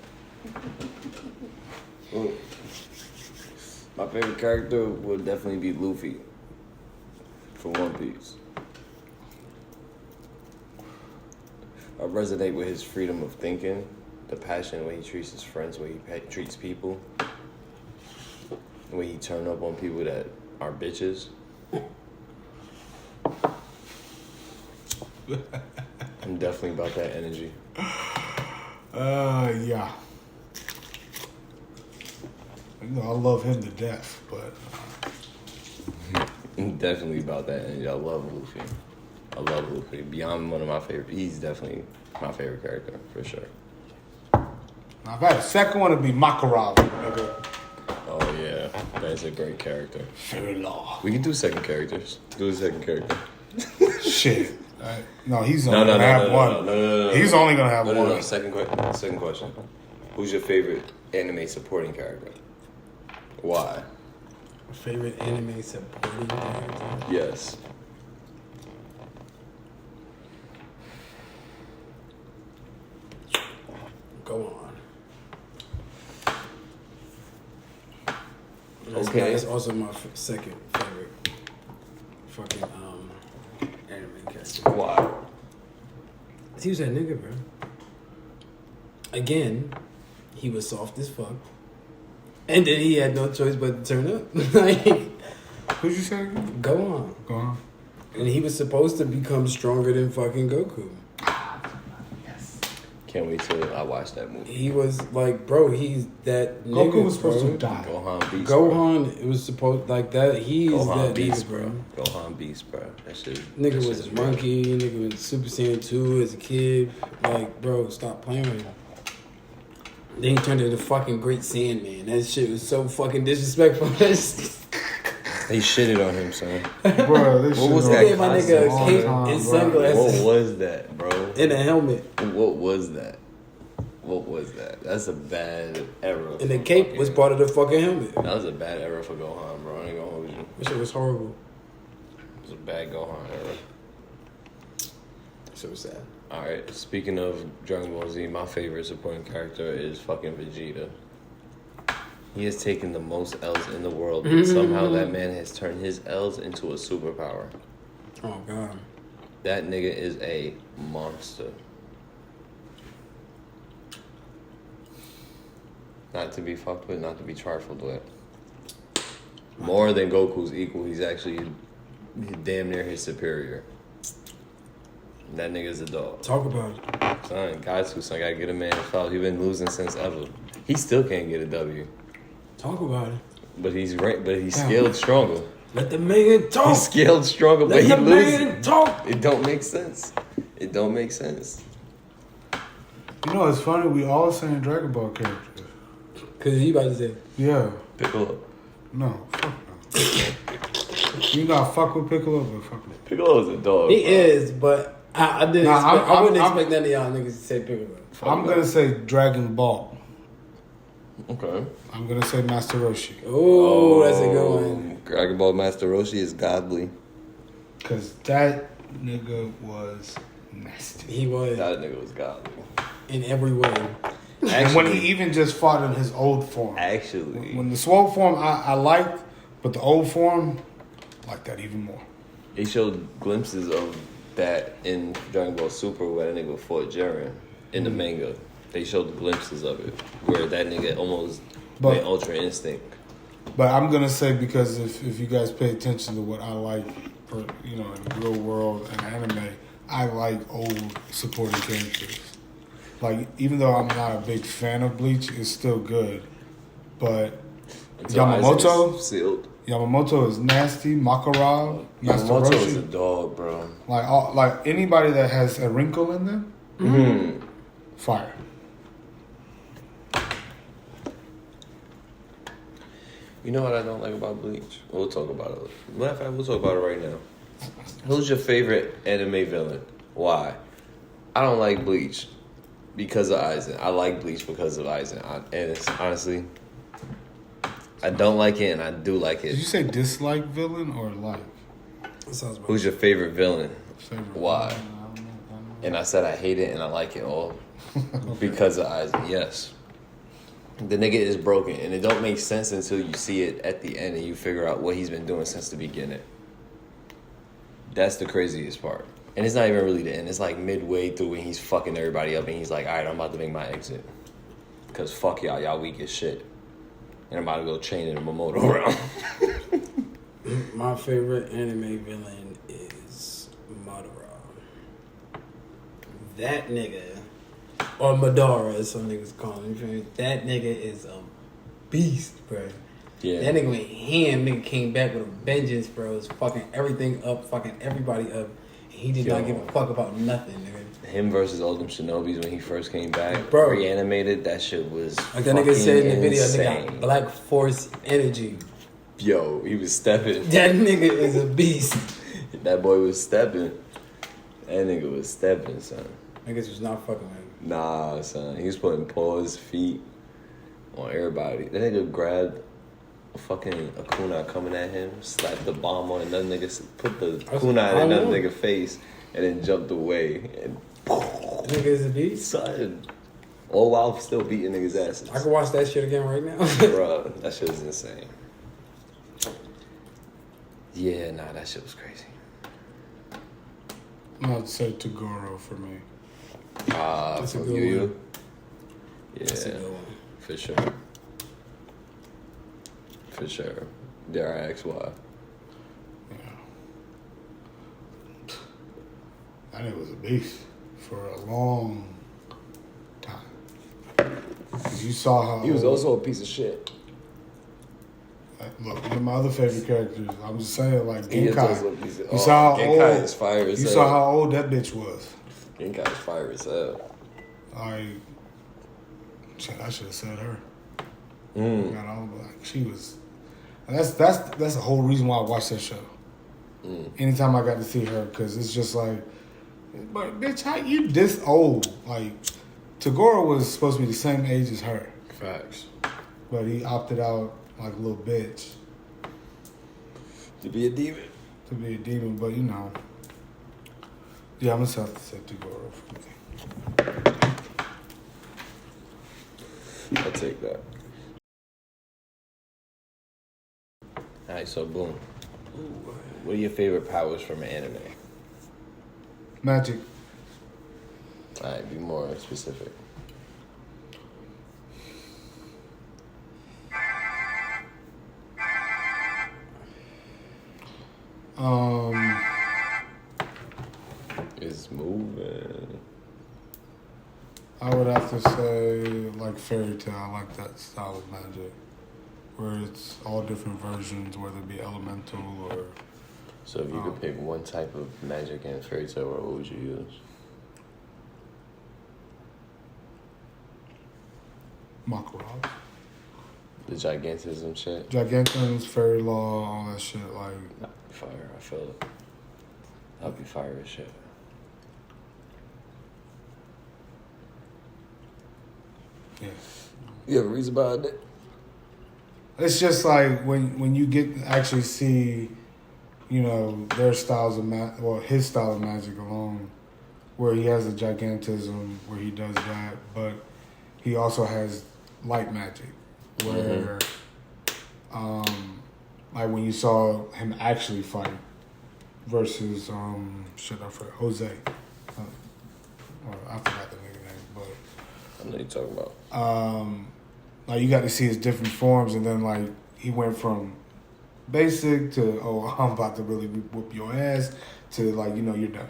S2: ooh, my favorite character would definitely be Luffy for One Piece. I resonate with his freedom of thinking, the passion when he treats his friends, when he treats people, when he turn up on people that are bitches. I'm definitely about that energy.
S4: Yeah. I love him to death, but
S2: I'm definitely about that energy. I love Luffy. Beyond one of my favorite. He's definitely my favorite character, for sure.
S4: now if I had a second one, it'd be Makarov, nigga.
S2: Oh, yeah. That's a great character.
S4: Very law.
S2: We can do second characters. Do a second character.
S4: Shit. No, he's only gonna have one.
S2: No.
S4: He's only gonna have one.
S2: No. Second question. Who's your favorite anime supporting character? Why?
S3: Favorite anime supporting character?
S2: Yes.
S3: Go on.
S2: Okay.
S3: That's also my second favorite fucking anime character.
S2: Why?
S3: He was that nigga, bro. Again, he was soft as fuck. And then he had no choice but to turn up. Like,
S4: Who'd you say again?
S3: go on. And he was supposed to become stronger than fucking Goku.
S2: Can't wait till I watch that movie.
S3: He was like, bro, he's that
S4: Goku
S3: nigga,
S4: was supposed
S3: bro.
S4: to die.
S2: Gohan Beast.
S3: Gohan, it was supposed like that. He's
S2: Gohan
S3: that
S2: Beast,
S3: nigga,
S2: bro.
S3: bro.
S2: Gohan Beast, bro. That shit.
S3: Nigga
S2: that
S3: was
S2: shit
S3: a
S2: is real.
S3: monkey. Nigga was Super Saiyan 2 as a kid. Like, bro, stop playing with him. Then he turned into fucking Great Sandman. That shit was so fucking disrespectful.
S2: They shitted on him, son.
S4: Bro, this
S2: What
S4: shit
S2: was
S4: on
S2: that
S3: Gave my nigga a
S4: all
S3: cape
S4: time,
S3: and
S4: bro.
S3: sunglasses
S2: What was that, bro?
S3: and a helmet.
S2: What was that? What was that? That's a bad era.
S3: And the
S2: for
S3: cape
S2: fucking-
S3: was part of the fucking helmet.
S2: That was a bad era for Gohan, bro. I ain't gonna hold you.
S3: That shit was horrible.
S2: It was a bad Gohan era.
S3: So sad.
S2: Alright, speaking of Dragon Ball Z, my favorite supporting character is fucking Vegeta. He has taken the most L's in the world, but somehow that man has turned his L's into a superpower.
S3: Oh, God.
S2: That nigga is a monster. Not to be fucked with, not to be trifled with. More than Goku's equal, he's actually damn near his superior. That nigga's a dog.
S3: Talk about it.
S2: Son, son, gotta get a man a foul. He been losing since ever. He still can't get a W.
S3: Talk about it.
S2: But he's scaled stronger.
S3: Let the man talk.
S2: He's scaled stronger, but
S3: Let
S2: he
S3: the
S2: loses.
S3: man talk.
S2: It don't make sense. It don't make sense.
S4: You know, it's funny. We all saying Dragon Ball characters.
S3: Because he about to say,
S4: Yeah.
S2: Piccolo.
S4: No. Fuck no. You not fuck with Piccolo, but fuck with
S2: Piccolo's a dog.
S3: he
S2: bro.
S3: is, but I didn't
S4: Nah,
S3: expect, I wouldn't
S4: I'm-
S3: expect none of y'all niggas to say Piccolo.
S4: I'm gonna say Dragon Ball.
S2: Okay.
S4: I'm gonna say Master Roshi.
S3: Oh, that's a good one.
S2: Dragon Ball Master Roshi is godly.
S4: Cause that nigga was nasty.
S3: He was
S2: That nigga was godly.
S3: in every way.
S4: And when he even just fought in his old form.
S2: Actually.
S4: When the swole form I liked, but the old form, I like that even more.
S2: They showed glimpses of that in Dragon Ball Super where that nigga fought Jiren in the manga. They showed glimpses of it where that nigga almost went Ultra Instinct.
S4: But I'm gonna say, because if you guys pay attention to what I like, for, you know, in the real world and anime, I like old supporting characters. Like, even though I'm not a big fan of Bleach, it's still good. But Yamamoto is nasty. Makarov, Master
S2: Yamamoto
S4: Roshi,
S2: is a dog, bro.
S4: like anybody that has a wrinkle in them, fire.
S2: You know what I don't like about Bleach? We'll talk about it. Matter of fact, we'll talk about it right now. Who's your favorite anime villain? Why? I don't like Bleach because of Aizen. I like Bleach because of Aizen. And it's honestly, I don't like it and I do like it.
S4: Did you say dislike villain or like?
S2: Who's your favorite villain?
S4: Favorite
S2: Why?
S4: villain? I don't know.
S2: And I said I hate it and I like it all because of Aizen. Yes. The nigga is broken, and it don't make sense until you see it at the end and you figure out what he's been doing since the beginning. That's the craziest part. And it's not even really the end. It's like midway through when he's fucking everybody up and he's like, all right, I'm about to make my exit. Because fuck y'all, y'all weak as shit. And I'm about to go chain the Momoto around.
S3: My favorite anime villain is Madara. That nigga, or Madara as some niggas call him. That nigga is a beast, bro.
S2: Yeah.
S3: That nigga went ham. Nigga came back with a vengeance, bro. Was fucking everything up, fucking everybody up. And he did not give a fuck about nothing, nigga.
S2: Him versus all them Shinobis when he first came back,
S3: bro,
S2: reanimated, that shit was
S3: like that nigga said in the video,
S2: insane.
S3: nigga got Black Force energy.
S2: Yo, he was stepping.
S3: That nigga is a beast.
S2: That boy was stepping. That nigga was stepping, son.
S3: Niggas was not fucking with him.
S2: Nah, son. He was putting paws, feet on everybody. That nigga grabbed a fucking kunai coming at him, slapped the bomb on another nigga, put the kunai in another nigga's face, and then jumped away. And
S3: nigga is a beast.
S2: Son. All while still beating niggas' asses.
S3: I can watch that shit again right now.
S2: Bro, that shit was insane. Yeah, nah, that shit was crazy.
S4: I'd say Toguro for me.
S3: That's a
S2: from
S3: good
S2: Yu.
S3: one.
S2: Yeah,
S3: That's a good one.
S2: for sure. For sure. Dare I ask why?
S4: Yeah. That nigga was a beast for a long time. 'Cause you saw how
S2: He was also a piece of shit.
S4: Look, one of my other favorite characters. I'm just saying, like
S2: He is also a
S4: Genkai.
S2: piece of
S4: You saw how
S2: Genkai
S4: old.
S2: is fire as
S4: You
S2: hell.
S4: saw how old that bitch was.
S2: Genkai is fire as hell.
S4: Shit, I should have said her.
S2: Mm.
S4: Got all like she was. And that's the whole reason why I watched that show. Anytime I got to see her, because it's just like, but bitch, how you this old? Like, Toguro was supposed to be the same age as her,
S2: Facts.
S4: but he opted out like a little bitch
S2: To be a demon.
S4: to be a demon. But you know, yeah, I'm gonna have to say Toguro for me.
S2: I'll take that. Alright, so boom. What are your favorite powers from an anime?
S4: Magic.
S2: Alright, be more specific. It's moving.
S4: I would have to say like fairy tale. I like that style of magic, where it's all different versions, whether it be elemental or.
S2: So if you could pick one type of magic in fairy tale, what would you use?
S4: Makarov.
S2: The gigantism shit?
S4: Gigantons, fairy law, all that shit. Like,
S2: Fire, I feel it. I'll be fire as shit.
S4: yeah.
S2: You have a reason behind it?
S4: It's just like when you get to actually see, you know, their styles of his style of magic alone, where he has the gigantism, where he does that, but he also has light magic, where, like when you saw him actually fight versus, I forgot, Jose. I forgot the nigga name, but
S2: I know you're talking about.
S4: Like you got to see his different forms, and then like he went from basic to I'm about to really whoop your ass to like you're done.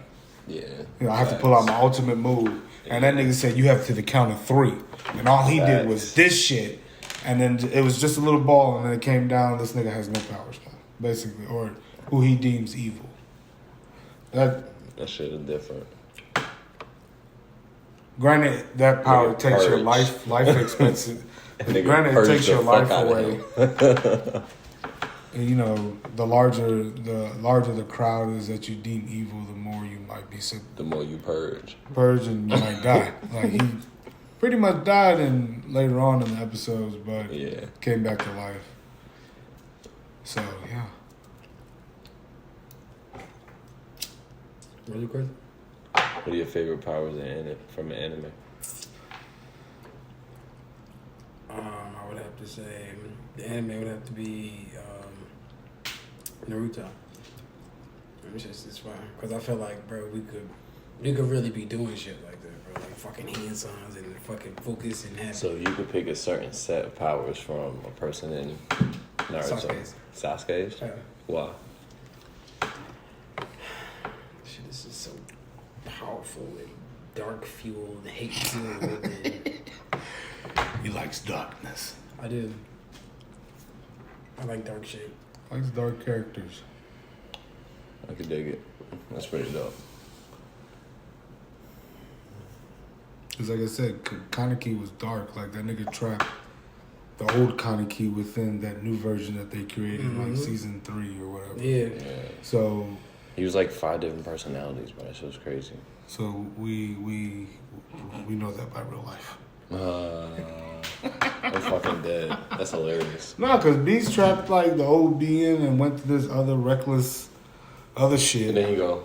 S2: Yeah.
S4: I have to pull out my ultimate move, and that nigga said you have to the count of 3, and all he did was this shit, and then it was just a little ball, and then it came down. This nigga has no powers now, basically, or who he deems evil. That
S2: shit is different.
S4: Granted, that power takes your life expectancy. Granted, it takes your life away. And, the larger the crowd is that you deem evil, the more you might be sick.
S2: The more you purge.
S4: Purge and you might die. Like he pretty much died later on in the episodes, but came back to life. So yeah.
S3: Really crazy.
S2: What are your favorite powers from an anime?
S3: I would have to say the anime would have to be Naruto. It's fine because I feel like, bro, we could really be doing shit like that, bro. Like fucking hand signs and fucking focus and have.
S2: So you could pick a certain set of powers from a person in Naruto. Sasuke's?
S3: Yeah.
S2: Why?
S3: Shit, this is so powerful and dark fueled, hate fueled.
S4: He likes darkness.
S3: I do. I like dark shit.
S4: Likes dark characters.
S2: I could dig it. That's pretty dope.
S4: Because like I said, Kaneki was dark. Like that nigga trapped the old Kaneki within that new version that they created in like season 3 or whatever.
S3: Yeah.
S4: So
S2: he was like 5 different personalities, bro. That shit was crazy.
S4: So we know that by real life.
S2: I'm fucking dead. That's hilarious.
S4: No, because Beast trapped like the old being and went to this other reckless other shit.
S2: And then you go.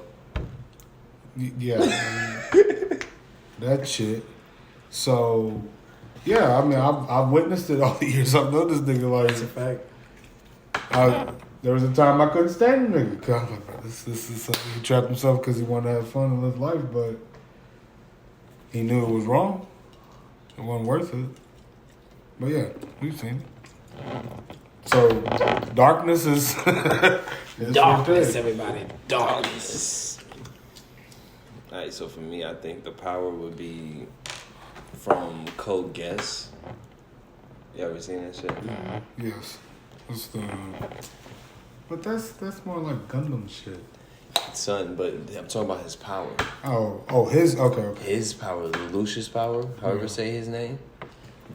S4: Yeah. That shit. So, yeah, I mean, I've witnessed it all the years. I've known this nigga like.
S3: That's a fact.
S4: There was a time I couldn't stand the nigga. 'Cause I'm like, bro, this is something. He trapped himself because he wanted to have fun and live life, but he knew it was wrong. It wasn't worth it. But yeah, we've seen it. So, darkness is...
S3: Darkness, everybody. Darkness.
S2: Alright, so for me, I think the power would be from Code Geass. You ever seen that shit?
S4: Yes. That's the... But that's more like Gundam shit.
S2: Son, but I'm talking about his power.
S4: Oh, his... Okay.
S2: His power, Lucius power, however say his name.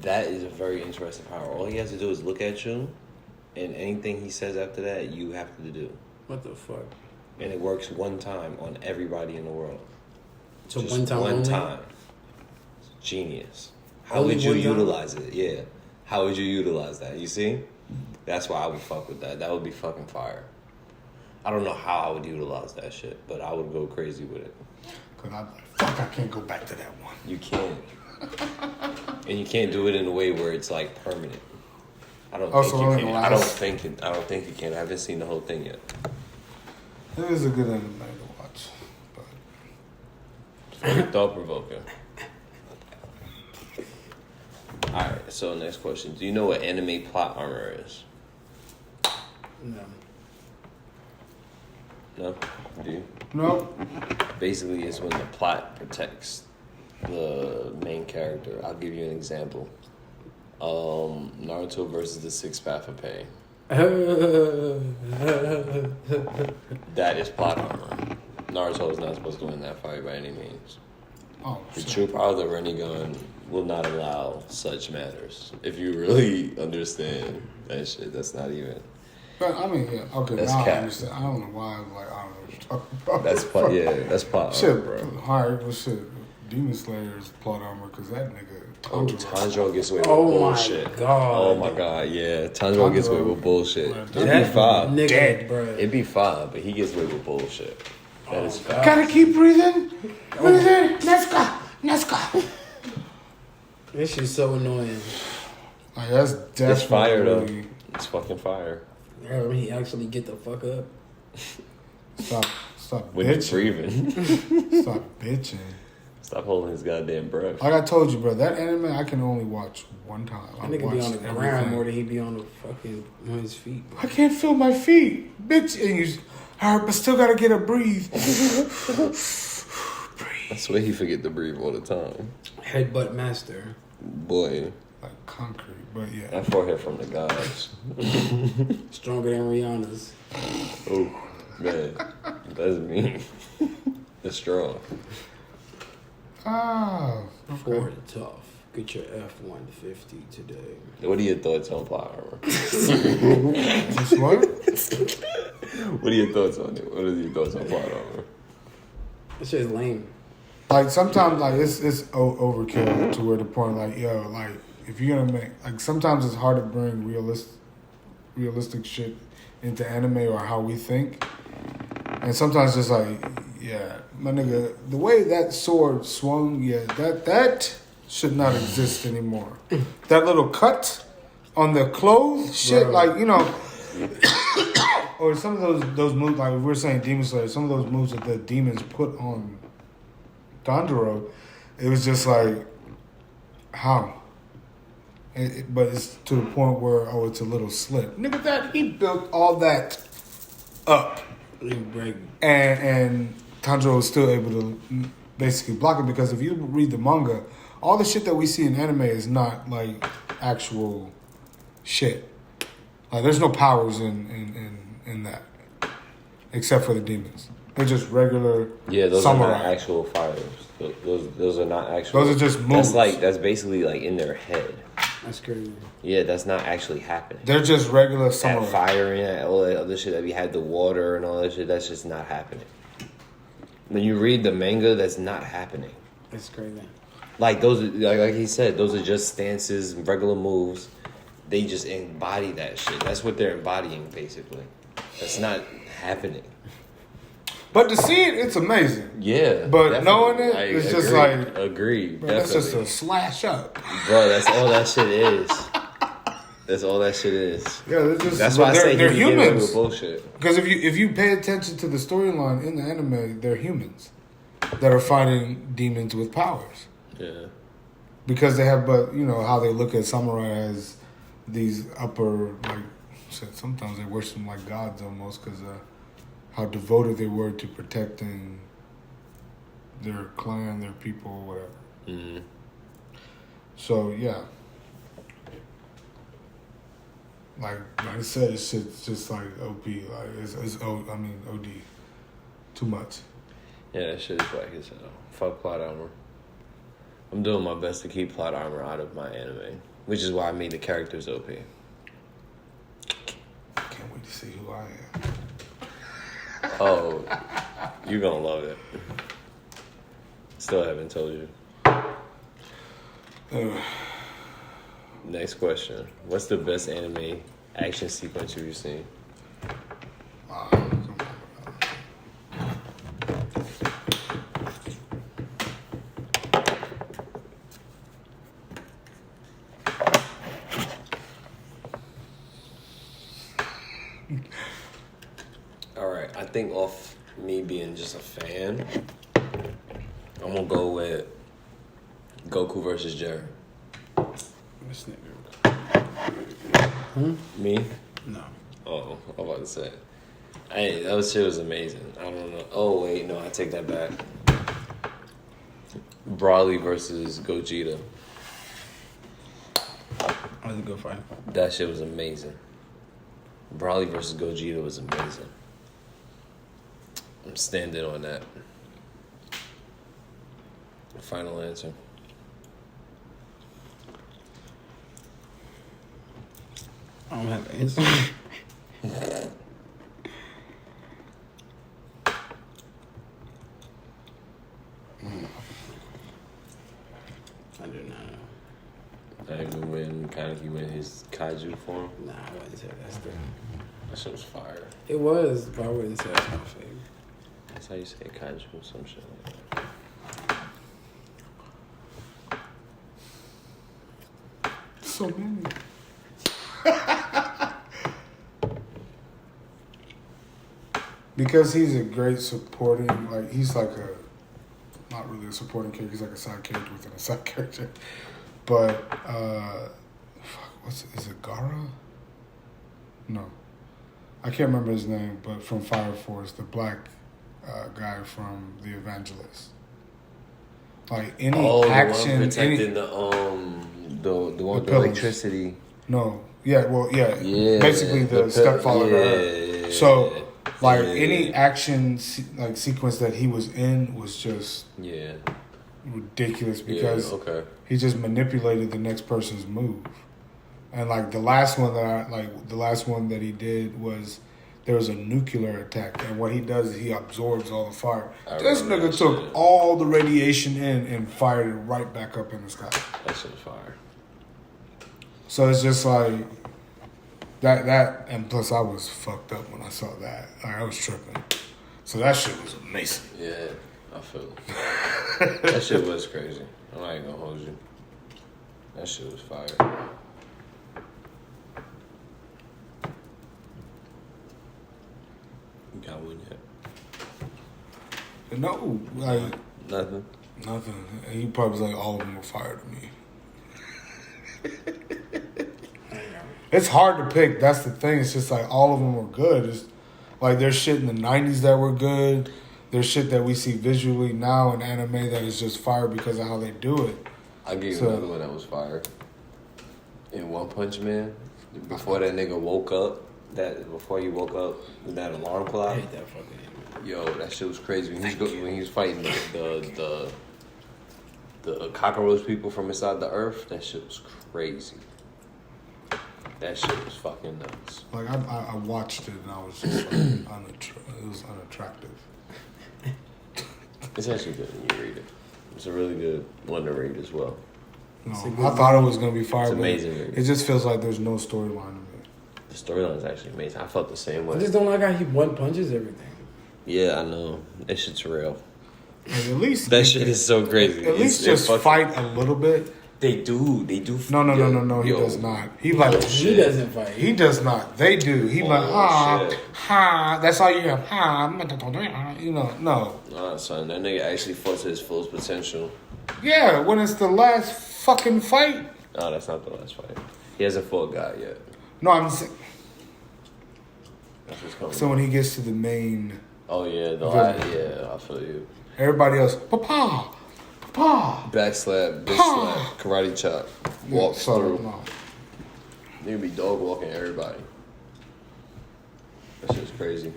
S2: That is a very interesting power. All he has to do is look at you, and anything he says after that, you have to do.
S3: What the fuck?
S2: And it works one time on everybody in the world.
S3: So
S2: Just
S3: one time
S2: one
S3: only?
S2: time. Genius. How
S3: Only
S2: would you
S3: one time?
S2: utilize it? Yeah. How would you utilize that? You see? That's why I would fuck with that. That would be fucking fire. I don't know how I would utilize that shit, but I would go crazy with it.
S4: Because I'm like, fuck, I can't go back to that one.
S2: You can't. And you can't do it in a way where it's like permanent. I don't think you can. I don't think you can. I haven't seen the whole thing yet.
S4: It is a good anime to watch. But
S2: Very thought provoking. Alright, so next question. Do you know what anime plot armor is?
S3: No.
S2: No? Do you?
S4: no.
S2: Basically, it's when the plot protects the main character. I'll give you an example. Naruto versus the Sixth Path of Pain. That is plot armor. Naruto is not supposed to win that fight by any means.
S4: Oh,
S2: The
S4: shit.
S2: true power of the Rinnegan will not allow such matters. If you really understand that shit, that's not even...
S4: But, I mean, yeah, okay,
S2: That's
S4: now
S2: cap.
S4: I understand. I don't know why I was like, I don't know what you're talking about.
S2: That's plot. Yeah, that's plot
S4: Shit,
S2: armor, bro.
S4: alright, well, shit. Demon Slayer's plot armor because that nigga.
S2: Oh, Tanjiro gets away with
S3: Oh my
S2: bullshit.
S3: God.
S2: Oh my god, yeah. Tanjiro gets away with bullshit.
S4: Man,
S2: It'd
S3: That
S2: be 5.
S3: nigga,
S4: Dead.
S3: bro.
S2: It'd be 5, but he gets away with bullshit. That is fact.
S4: Gotta keep breathing. Breathing. Let's go. Let's go.
S3: This shit's so annoying.
S4: Like, that's definitely.
S2: It's fire though. It's fucking fire.
S3: Yeah, when he actually get the fuck up.
S4: Stop
S2: When he's
S4: bitching.
S2: breathing.
S4: Stop bitching.
S2: Stop holding his goddamn breath.
S4: Like I told you, bro, that anime I can only watch one time.
S3: That nigga be on the ground more than he be on the fucking on his feet.
S4: I can't feel my feet, bitch. And you, alright, but still gotta get a breathe.
S2: I swear he forget to breathe all the time.
S3: Headbutt master.
S2: Boy,
S4: Like concrete, but yeah.
S2: that forehead from the gods.
S3: Stronger than Rihanna's.
S2: Oh, man. That's mean. It's strong.
S4: Ah,
S3: Ford tough. Get your F-150 today.
S2: What are your thoughts on plot armor?
S4: Just what?
S2: What are your thoughts on it? What are your thoughts on plot armor?
S3: That shit's lame.
S4: Like sometimes, like it's overkill to where the point, like yo, like if you're gonna make, like sometimes it's hard to bring realistic shit into anime or how we think, and sometimes it's like, yeah, my nigga, the way that sword swung, yeah, that should not exist anymore. That little cut on the clothes, shit,
S3: Bro.
S4: like you know. Or some of those moves, like we were saying Demon Slayer, some of those moves that the demons put on Tanjiro, it was just like, how? But it's to the point where, oh, it's a little slip. Nigga, that he built all that up. And Tanjiro was still able to basically block it because if you read the manga, all the shit that we see in anime is not like actual shit. Like there's no powers in that, except for the demons. They're just regular
S2: Those
S4: samurai.
S2: are not actual fires. Those are not actual.
S4: Those are just moves.
S2: That's basically like in their head.
S3: That's crazy.
S2: Yeah, that's not actually happening.
S4: They're just regular
S2: That
S4: samurai.
S2: fire and all that other shit that we had, the water and all that shit, that's just not happening. When you read the manga, that's not happening.
S3: That's crazy.
S2: Like those, like he said, those are just stances, regular moves. They just embody that shit. That's what they're embodying, basically. That's not happening.
S4: But to see it, it's amazing.
S2: Yeah,
S4: But
S2: definitely.
S4: knowing it,
S2: I
S4: it's just
S2: agree.
S4: like,
S2: Agreed.
S4: bro, that's
S2: Definitely.
S4: just a slash up.
S2: Bro, that's all that shit is. That's all that shit is.
S4: Yeah, they're just,
S2: That's why I say
S4: they're
S2: he get away
S4: humans.
S2: with bullshit.
S4: Because if you pay attention to the storyline in the anime, they're humans that are fighting demons with powers.
S2: Yeah.
S4: Because they have, but you know how they look at samurai as these upper, like shit, sometimes they worship them like gods almost because how devoted they were to protecting their clan, their people, whatever.
S2: Mm-hmm.
S4: So yeah, like I said, shit's just like OP, like it's OD, too much.
S2: Yeah, that shit is whack as hell. Fuck plot armor. I'm doing my best to keep plot armor out of my anime, which is why I made the characters OP.
S4: Can't wait to see who I am.
S2: Oh, you're gonna love it. Still haven't told you. Next question. What's the best anime action sequence you've seen?
S4: Come on.
S2: Alright, I think off me being just a fan, I'm gonna go with Goku versus Jiren.
S3: This nigga.
S2: Me?
S3: No.
S2: Oh, I'm about to say. Hey, that shit was amazing. I don't know. Oh, wait, no, I take that back. Broly versus Gogeta.
S3: That was a good fight.
S2: That shit was amazing. Broly versus Gogeta was amazing. I'm standing on that. Final answer.
S3: I don't have an answer.
S2: for him?
S3: Nah, I wouldn't say that's the.
S2: That shit was fire.
S3: It was, but I wouldn't say that's my favorite.
S2: That's how you say kaiju, some shit like that.
S4: So many. Because he's a great supporting, like he's like a, not really a supporting character. He's like a side character within a side character. But is it Gara? No, I can't remember his name. But from Fire Force, the black guy from The Evangelist. Like any action,
S2: the one protecting the one with the electricity.
S4: No, yeah, basically the stepfather.
S2: Yeah.
S4: So, like any action sequence that he was in was just ridiculous because he just manipulated the next person's move. And like the last one that he did was there was a nuclear attack, and what he does is he absorbs all the fire. This nigga took all the radiation in and fired it right back up in the sky.
S2: That shit was fire.
S4: So it's just like that, and plus I was fucked up when I saw that. Like I was tripping. So that shit was amazing.
S2: Yeah, I feel it. That shit was crazy. I ain't gonna hold you. That shit was fire. You got one yet?
S4: No, like
S2: Nothing.
S4: And he probably was like, all of them were fire to me. It's hard to pick. That's the thing. It's just like all of them were good. It's like there's shit in the 90s that were good. There's shit that we see visually now in anime that is just fire because of how they do it.
S2: I'll give you another one that was fire. In One Punch Man, before that nigga woke up, before he woke up with that alarm clock.
S3: I hate that fucking anime.
S2: Yo, that shit was crazy. When he was fighting the cockroach people from inside the earth, that shit was crazy. That shit was fucking nuts.
S4: Like I watched it and I was just like, it was unattractive.
S2: It's actually good when you read it. It's a really good one to read as well.
S4: No, I thought it was gonna be fire.
S2: It's amazing.
S4: It just feels like there's no storyline in it.
S2: The storyline is actually amazing. I felt the same way.
S3: I just don't like how he one punches everything.
S2: Yeah, I know. That shit's real.
S4: Like at least
S2: That shit is so crazy.
S4: At least just fight a little bit.
S2: They do.
S4: No. He does not. He
S3: doesn't fight.
S4: He does not. They do. He That's all you hear. You know, no.
S2: Nah, son, that nigga actually fought to his fullest potential.
S4: Yeah, when it's the last fucking fight.
S2: No, that's not the last fight. He hasn't fought God yet.
S4: No, I'm saying.
S2: That's what's coming.
S4: So when he gets to the main.
S2: Oh yeah, I feel you.
S4: Everybody else, Papa.
S2: Back slap, bitch slap, karate chop, walks through.
S4: No.
S2: Nigga be dog walking everybody. That shit's crazy.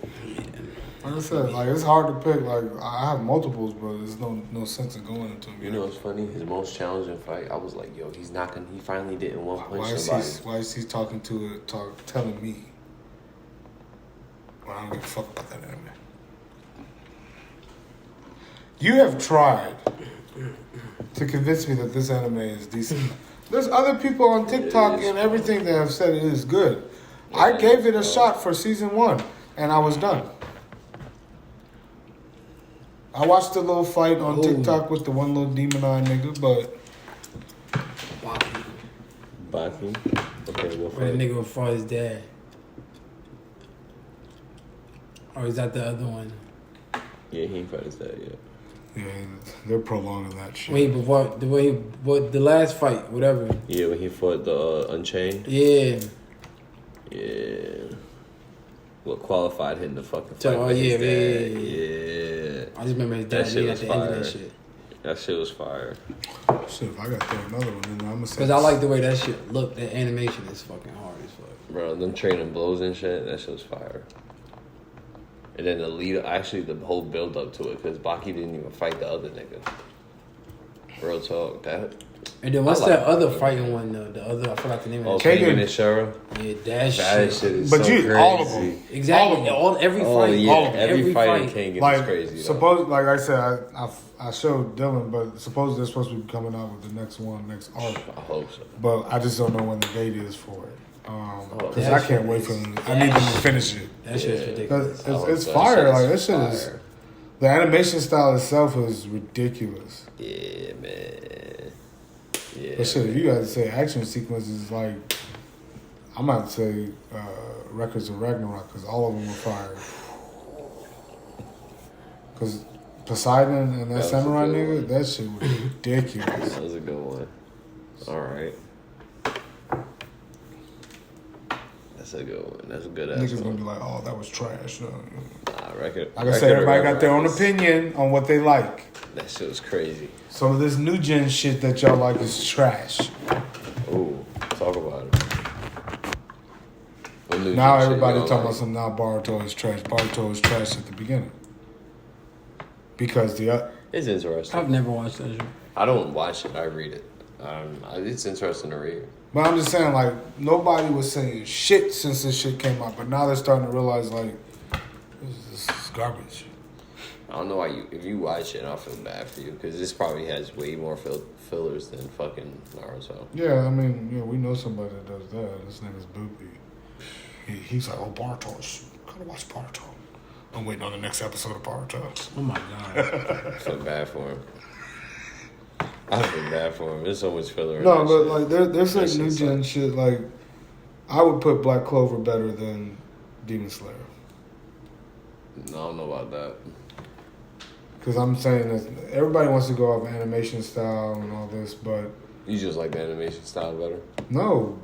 S4: Like I said, like it's hard to pick. Like I have multiples, but there's no sense in going into them.
S2: You know what's funny? His most challenging fight, I was like, yo, he finally didn't one punch somebody.
S4: Why is he telling me? Well, I don't give a fuck about that anime. You have tried to convince me that this anime is decent. There's other people on TikTok and everything that have said it is good. Yeah, I gave it a shot for season 1, and I was done. I watched the little fight on TikTok with the one little demon-eyed nigga, but...
S2: Baki? Okay, what
S3: Where the nigga fought his dad. Or is that the other one?
S2: Yeah, he ain't fought his dad yet.
S4: Yeah, they're prolonging that shit.
S3: Wait, but the last fight, whatever.
S2: Yeah, when he fought the Unchained?
S3: Yeah.
S2: Yeah. What qualified him to fucking fight
S3: Yeah.
S2: Yeah.
S3: I just remember his dad at the end of that shit.
S2: That shit was fire.
S4: Shit, if I got to throw another one in there, I'm gonna say...
S3: Because I like the way that shit looked. That animation is fucking hard as fuck.
S2: Bro, them training blows and shit, that shit was fire. And then the whole build up to it, because Baki didn't even fight the other nigga. Real talk, that.
S3: And then what's that other fighting one though? The other, I forgot the name of it.
S2: Kagan and Shara.
S3: Yeah, that shit
S2: is
S4: but
S2: so
S4: you,
S2: crazy.
S4: all of them.
S3: Exactly.
S2: Every fight in Kagan
S4: like,
S2: is crazy.
S4: Like I said, I showed Dylan, but supposedly they're supposed to be coming out with the next arc.
S2: I hope so.
S4: But I just don't know when the date is for it. Because I can't wait for them. I need them to finish it.
S3: That shit's ridiculous.
S4: It's fire. Like that shit is. The animation style itself is ridiculous.
S2: Yeah, man. Yeah.
S4: But shit, if you guys say action sequences, like I'm about to say Records of Ragnarok, because all of them were fire. Because Poseidon and that samurai nigga, that shit was ridiculous.
S2: That was a good one. All right. That's a good one. That's a good ass
S4: Niggas
S2: one.
S4: gonna be like, oh, that was trash.
S2: Record.
S4: Like I said, everybody got their own opinion on what they like.
S2: That shit was crazy.
S4: Some of this new gen shit that y'all like is trash.
S2: Ooh, talk about it.
S4: Now everybody talking about some. Now Boruto is trash. Boruto is trash at the beginning because
S2: it's interesting.
S3: I've never watched that show.
S2: I don't watch it. I read it. It's interesting to read.
S4: But I'm just saying, like, nobody was saying shit since this shit came out, but now they're starting to realize, like, this is garbage.
S2: I don't know why if you watch it, I'll feel bad for you because this probably has way more fillers than fucking Naruto.
S4: Yeah, I mean, yeah, we know somebody that does that. His name is Boopy. He's like, oh, Boruto, gotta watch Boruto. I'm waiting on the next episode of Boruto.
S3: Oh my god.
S2: I feel bad for him. I feel bad for him. There's so much filler.
S4: No, but like there's like new gen shit. Like I would put Black Clover better than Demon Slayer.
S2: No, I don't know about that.
S4: Because I'm saying that everybody wants to go off animation style and all this, but
S2: You just like the animation style better?
S4: no,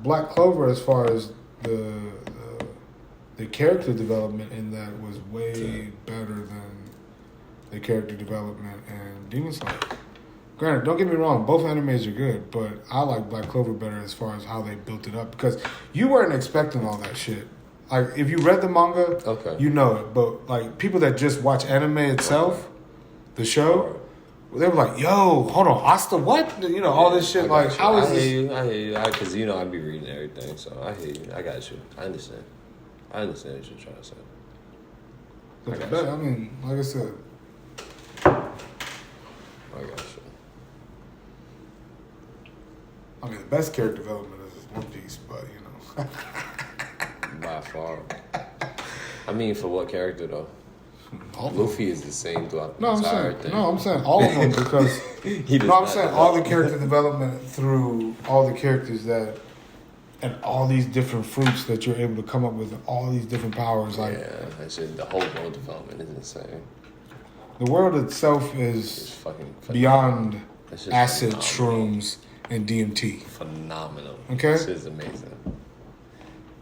S4: Black Clover as far as the character development in that was way better than the character development in Demon Slayer. Granted, don't get me wrong, both animes are good, but I like Black Clover better as far as how they built it up because you weren't expecting all that shit. Like, if you read the manga,
S2: Okay.
S4: you know it, but like people that just watch anime itself, the show, they were like, yo, hold on, Asta what? You know, all this shit, like, how is
S2: I
S4: this?
S2: hear you, because you know I be reading everything, so I hear you. I got you. I understand what you're trying to say.
S4: I mean, like I said,
S2: I got you.
S4: I mean, the best character development is One Piece, but you know.
S2: By far. I mean, for what character though?
S4: All
S2: Luffy is the same throughout the
S4: No,
S2: entire thing.
S4: I'm saying all of them because I'm saying all the character development through all the characters that and all these different fruits that you're able to come up with, all these different powers. Like,
S2: yeah, that's just, the whole world development is insane.
S4: the world itself
S2: It's
S4: is
S2: fucking
S4: beyond
S2: It's just
S4: acid,
S2: phenomenal.
S4: shrooms, and DMT.
S2: Phenomenal.
S4: Okay.
S2: This is amazing.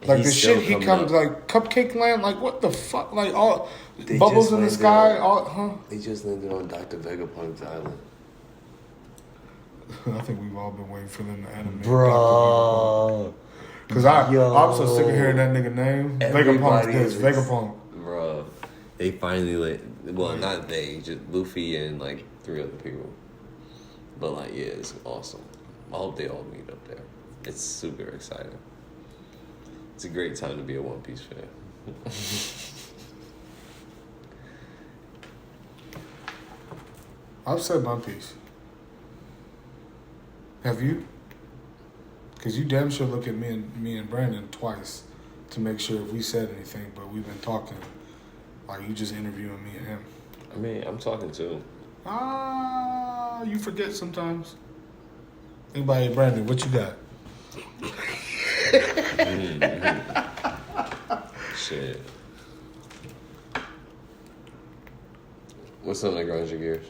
S4: Like
S2: He's
S4: the
S2: still
S4: shit he
S2: coming
S4: comes
S2: up.
S4: like Cupcake Land, like what the fuck, like all
S2: They
S4: bubbles
S2: just
S4: in the
S2: landed
S4: sky,
S2: on-
S4: all huh?
S2: They just landed on Dr. Vegapunk's island.
S4: I think we've all been waiting for them to animate.
S2: Bro.
S4: Because I'm so sick of hearing that nigga name. Vegapunk this,
S2: is-
S4: Vegapunk.
S2: Bro. They finally not they, just Luffy and like 3 other people. But like, yeah, it's awesome. I hope they all meet up there. It's super exciting. It's a great time to be a One Piece fan.
S4: I've said my piece. Have you? Because you damn sure look at me and Brandon twice to make sure if we said anything, but we've been talking like you just interviewing me and him.
S2: I mean, I'm talking too.
S4: You forget sometimes. Anybody, Brandon, what you got?
S2: Shit. What's something that grinds your gears?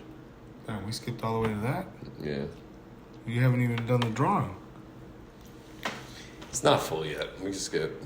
S4: Damn, we skipped all the way to that.
S2: Yeah.
S4: You haven't even done the drawing.
S2: It's not full yet. We can skip.